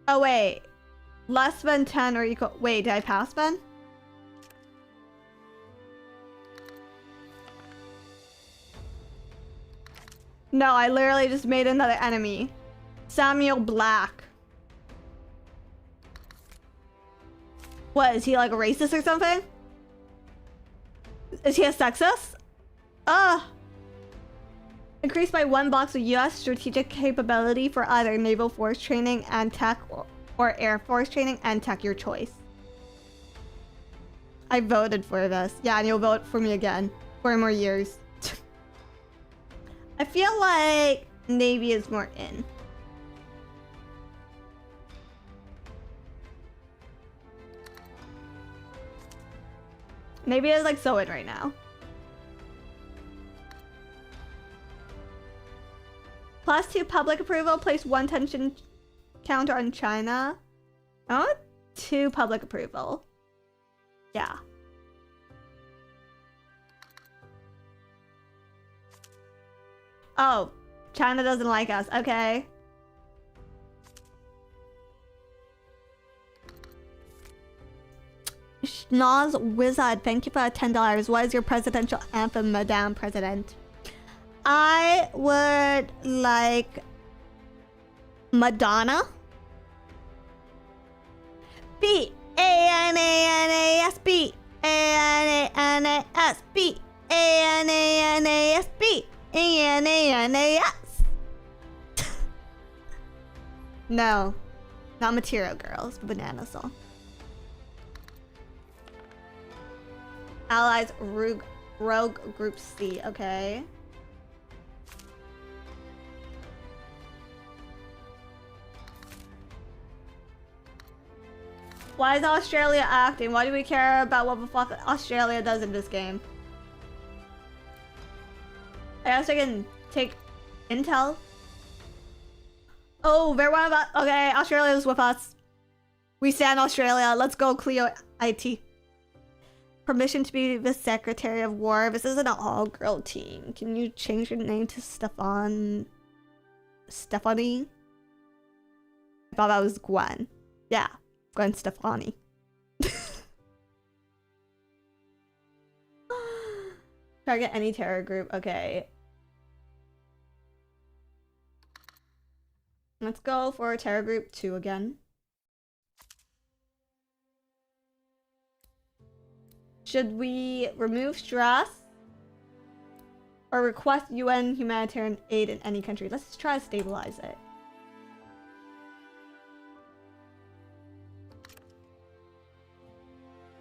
Oh, wait. Less than 10 or equal. Wait, did I pass Ben? No, I literally just made another enemy. Samuel Black. What, is he like a racist or something? Is he a sexist? Increased by 1 box of US strategic capability for either naval force training and tech or air force training and tech, your choice. I voted for this. Yeah, and you'll vote for me again. 4 more years. I feel like Navy is more in. Navy is like so in right now. +2 public approval. Place 1 tension counter on China. I want 2 public approval. Yeah. Oh, China doesn't like us. Okay. Schnoz Wizard, thank you for $10. What is your presidential anthem, Madame President? I would like Madonna. B-A-N-A-N-A-S B-A-N-A-N-A-S B-A-N-A-N-A-S B-A-N-A-N-A-S. No, not Material Girls, Banana Song. Allies Rogue Group C, okay. Why is Australia acting? Why do we care about what the fuck Australia does in this game? I guess I can take intel. Oh, they're one of us. Okay, Australia's with us. We stand Australia. Let's go, Cleo IT. Permission to be the Secretary of War. This isn't an all-girl team. Can you change your name to Stephanie? I thought that was Gwen. Yeah, Gwen Stefani. Target any terror group. Okay. Let's go for terror group 2 again. Should we remove stress or request UN humanitarian aid in any country? Let's just try to stabilize it.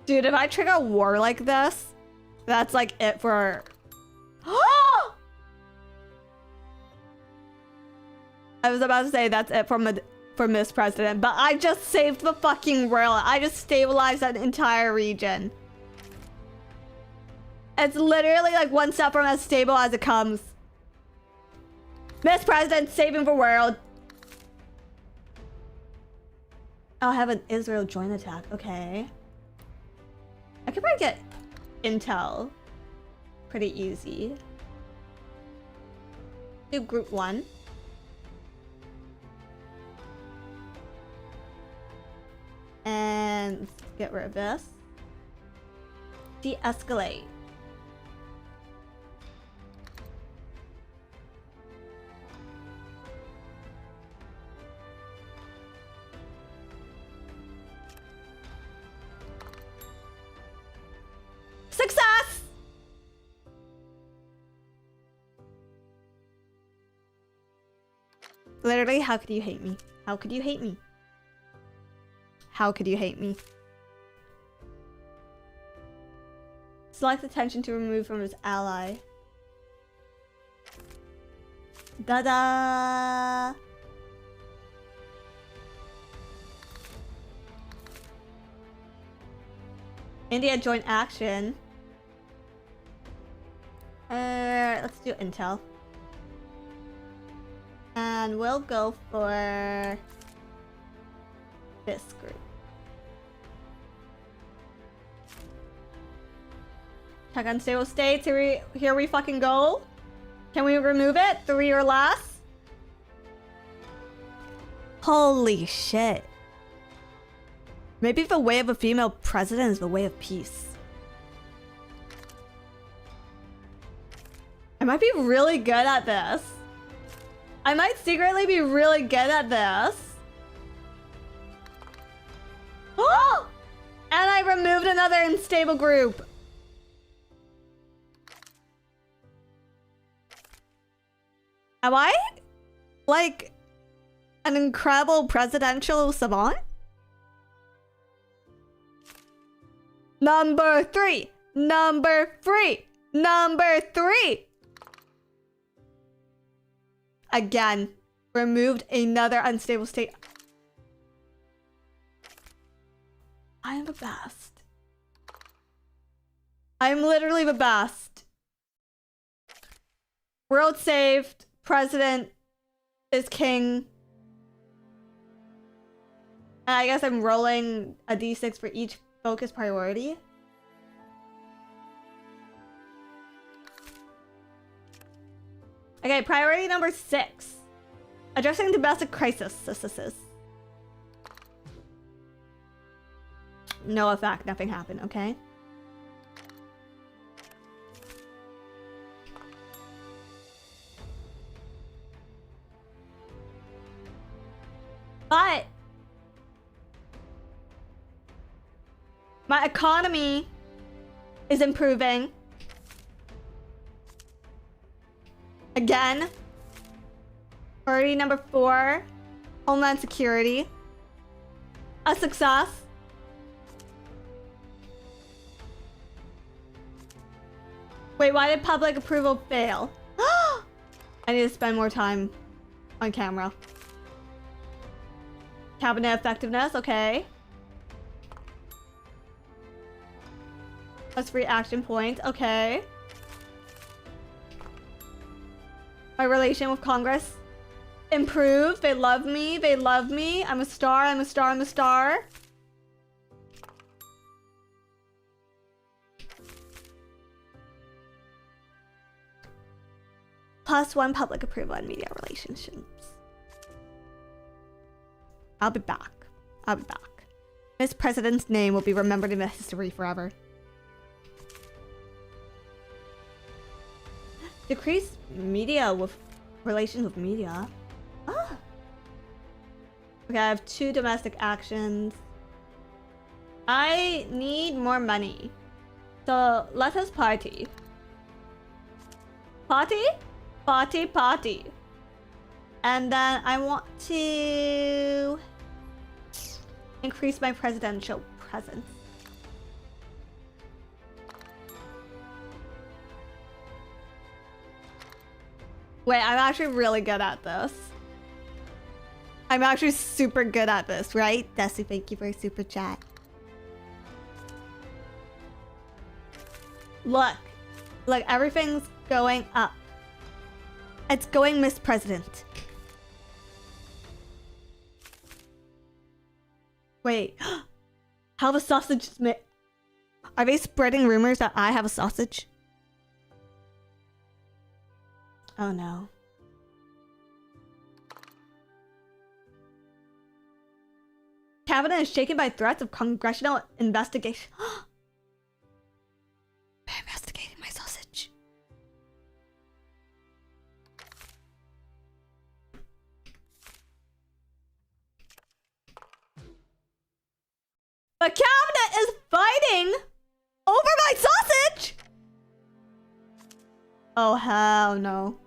Dude, if I trigger a war like this, that's like it for... I was about to say that's it for Miss President, but I just saved the fucking world. I just stabilized that entire region. It's literally like one step from as stable as it comes. Miss President saving the world. I'll have an Israel joint attack. Okay. I could probably get intel pretty easy. Do group 1. And let's get rid of this. De-escalate. Literally, how could you hate me? How could you hate me? How could you hate me? Select attention to remove from his ally. Da-da! India joint action. Let's do intel. And we'll go for this group. Check unstable states. Here we fucking go. Can we remove it? 3 or less? Holy shit. Maybe the way of a female president is the way of peace. I might be really good at this. I might secretly be really good at this. Oh! And I removed another unstable group. Am I like an incredible presidential savant? Number 3. Number 3. Number 3. Again, removed another unstable state. I am the best. I'm literally the best. World saved. President is king. And I guess I'm rolling a d6 for each focus priority. Okay, priority number 6. Addressing domestic crisis. No effect, nothing happened, okay? But my economy is improving. Again. Priority number 4. Homeland Security. A success. Wait, why did public approval fail? I need to spend more time on camera. Cabinet effectiveness, okay. Plus free action points, okay. My relation with Congress improved. They love me. They love me. I'm a star. I'm a star. I'm a star. +1 public approval and media relationships. I'll be back. I'll be back. This president's name will be remembered in the history forever. Decrease media with relations with media. Ah. Okay, I have 2 domestic actions. I need more money. So let us party. Party? Party, party. And then I want to increase my presidential presence. Wait, I'm actually really good at this. I'm actually super good at this, right? Desi, thank you for a super chat. Look, everything's going up. It's going, Miss President. Wait, how the sausage is made? Are they spreading rumors that I have a sausage? Oh no. Cabinet is shaken by threats of congressional investigation. They're investigating my sausage. The cabinet is fighting over my sausage! Oh hell no.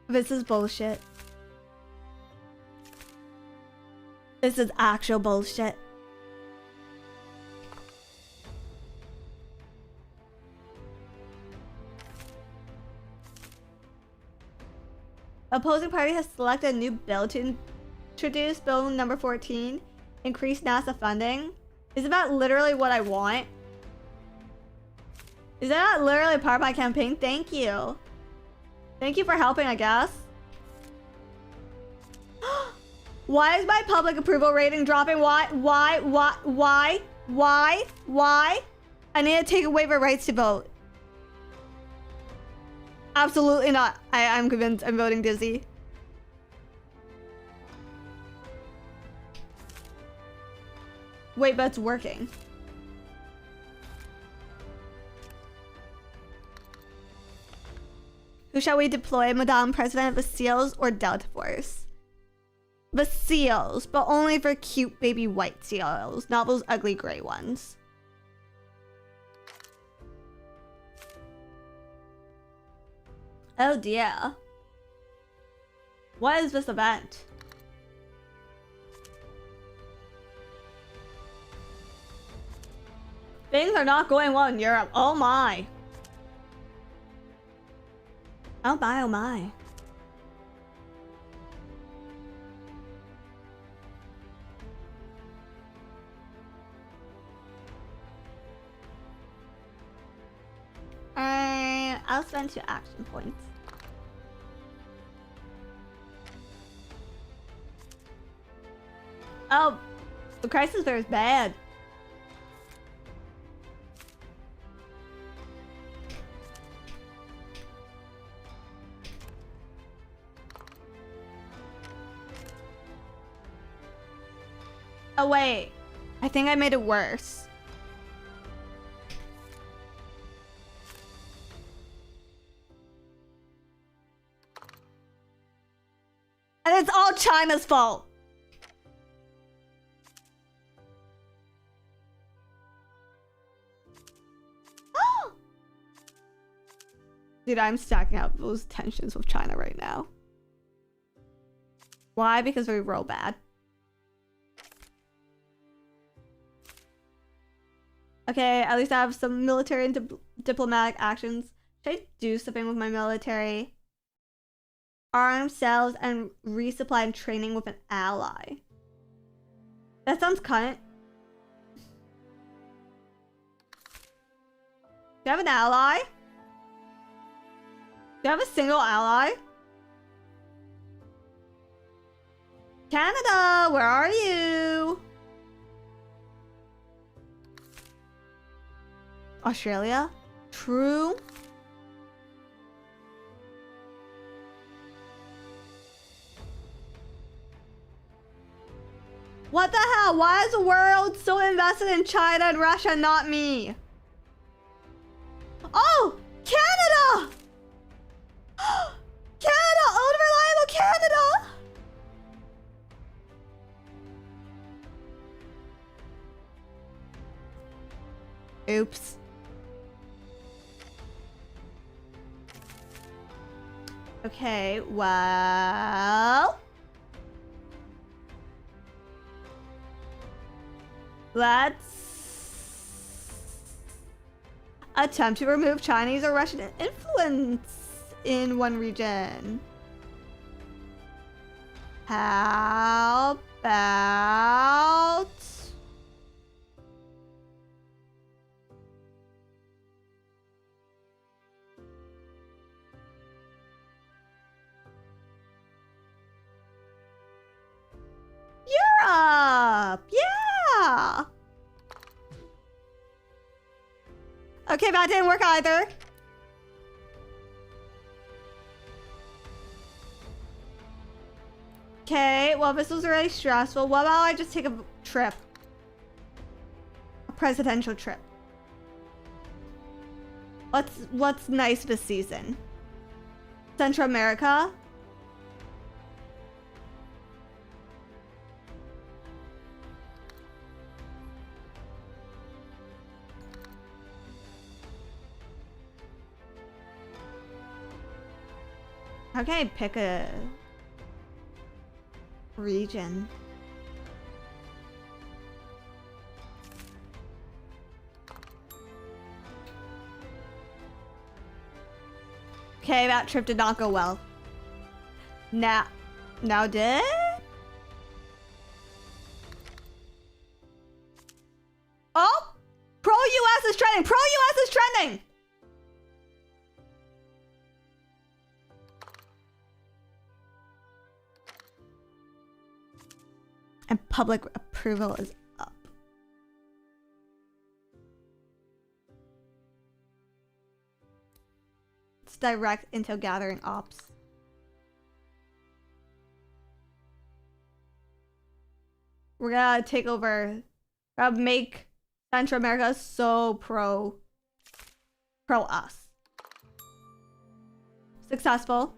This is bullshit. This is actual bullshit. Opposing party has selected a new bill to introduce bill number 14, increase NASA funding. Isn't that literally what I want? Is that literally part of my campaign? Thank you. Thank you for helping, I guess. Why is my public approval rating dropping? Why? I need to take away my rights to vote. Absolutely not. I'm convinced I'm voting Dizzy. Wait, but it's working. Who shall we deploy, Madame President, Basiles or Delta Force? Basiles, but only for cute baby white seals, not those ugly gray ones. Oh dear. What is this event? Things are not going well in Europe. Oh my. Oh my, oh my. I'll spend 2 action points. Oh, the crisis there is bad. Oh wait, I think I made it worse. And it's all China's fault. Dude, I'm stacking up those tensions with China right now. Why? Because we roll bad. Okay, at least I have some military and diplomatic actions. Should I do something with my military? Arm cells and resupply and training with an ally. That sounds cunt. Do you have an ally? Do you have a single ally? Canada, where are you? Australia? True. What the hell? Why is the world so invested in China and Russia, not me? Oh! Canada! Canada! Unreliable Canada! Oops. Okay, well... Let's attempt to remove Chinese or Russian influence in one region. How about... Europe! Yeah! Okay, that didn't work either. Okay, well, this was really stressful. What about I just take a trip? A presidential trip. What's nice this season? Central America? How can I pick a region? Okay, that trip did not go well. Now did? Oh! Pro-US is trending! Pro-US is trending! And public approval is up. It's direct intel gathering ops. We're gonna take over. We're gonna make Central America so pro us. Successful.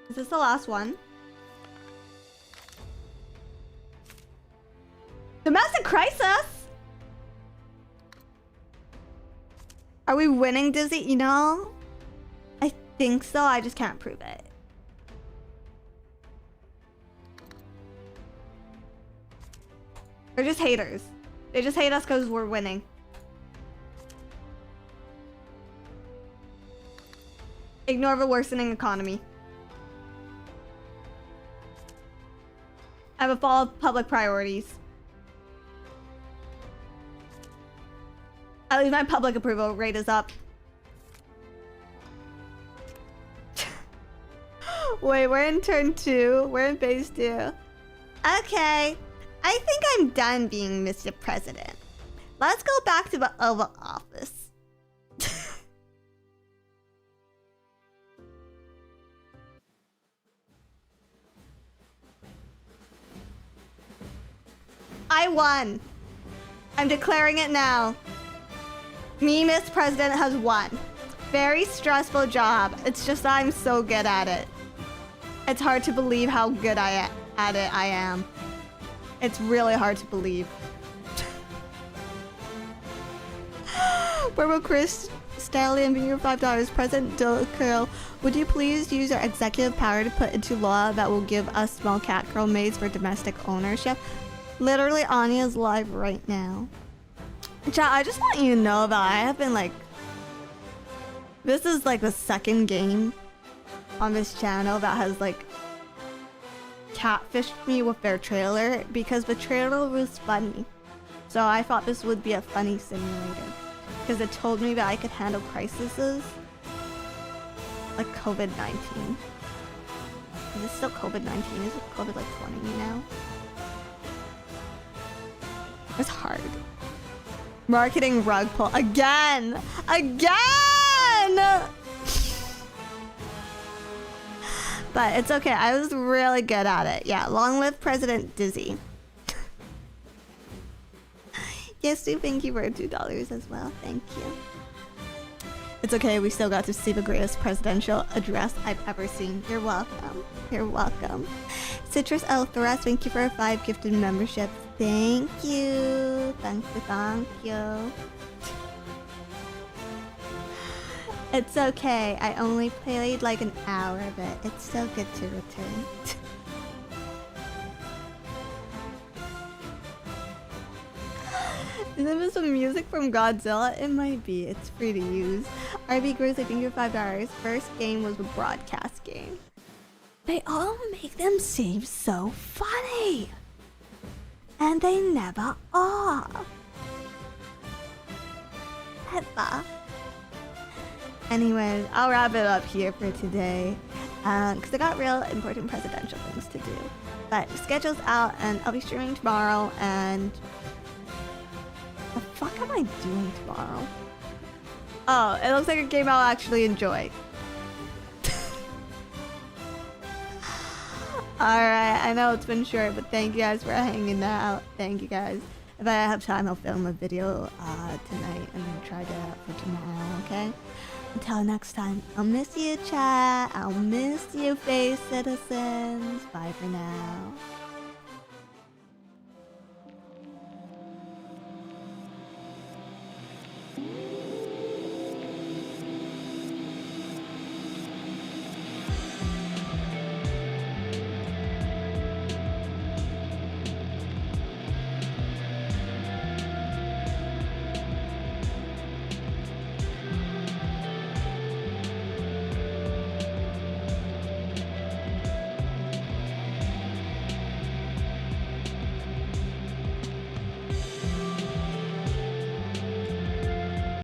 Is this the last one? Domestic crisis? Are we winning, Dizzy? You know? I think so, I just can't prove it. They're just haters. They just hate us because we're winning. Ignore the worsening economy. I have a fall of public priorities. At least my public approval rate is up. Wait, we're in turn 2. We're in phase 2. Okay. I think I'm done being Mr. President. Let's go back to the Oval Office. I won. I'm declaring it now. Me, Miss President, has won. Very stressful job. It's just I'm so good at it. It's hard to believe how good at it I am. It's really hard to believe. Purple Chris Stallion being your $5. President Curl, would you please use your executive power to put into law that will give us small cat girl maids for domestic ownership? Literally, Anya's live right now. Chat, I just want you to know that I have been like... This is like the second game on this channel that has like catfished me with their trailer because the trailer was funny. So I thought this would be a funny simulator because it told me that I could handle crises like COVID-19. Is it still COVID-19? Is it COVID like 20 now? It's hard. Marketing rug pull again! Again! But it's okay. I was really good at it. Yeah, long live President Dizzy. Yes, Stu, thank you for $2 as well. Thank you. It's okay. We still got to see the greatest presidential address I've ever seen. You're welcome. You're welcome. Citrus L. Thrust, thank you for 5 gifted memberships. Thank you. Thank you. Thank you. It's okay. I only played like an hour of it. It's so good to return. Isn't this some music from Godzilla? It might be. It's free to use. RB Grizzly, thank you for $5. First game was a broadcast game. They all make them seem so funny. And they never are. Ever. Anyways, I'll wrap it up here for today. Because I got real important presidential things to do. But schedule's out and I'll be streaming tomorrow and... What the fuck am I doing tomorrow? Oh, it looks like a game I'll actually enjoy. Alright, I know it's been short, but thank you guys for hanging out. Thank you guys. If I have time, I'll film a video tonight and then try to get it up for tomorrow, okay? Until next time, I'll miss you, chat. I'll miss you, face citizens. Bye for now.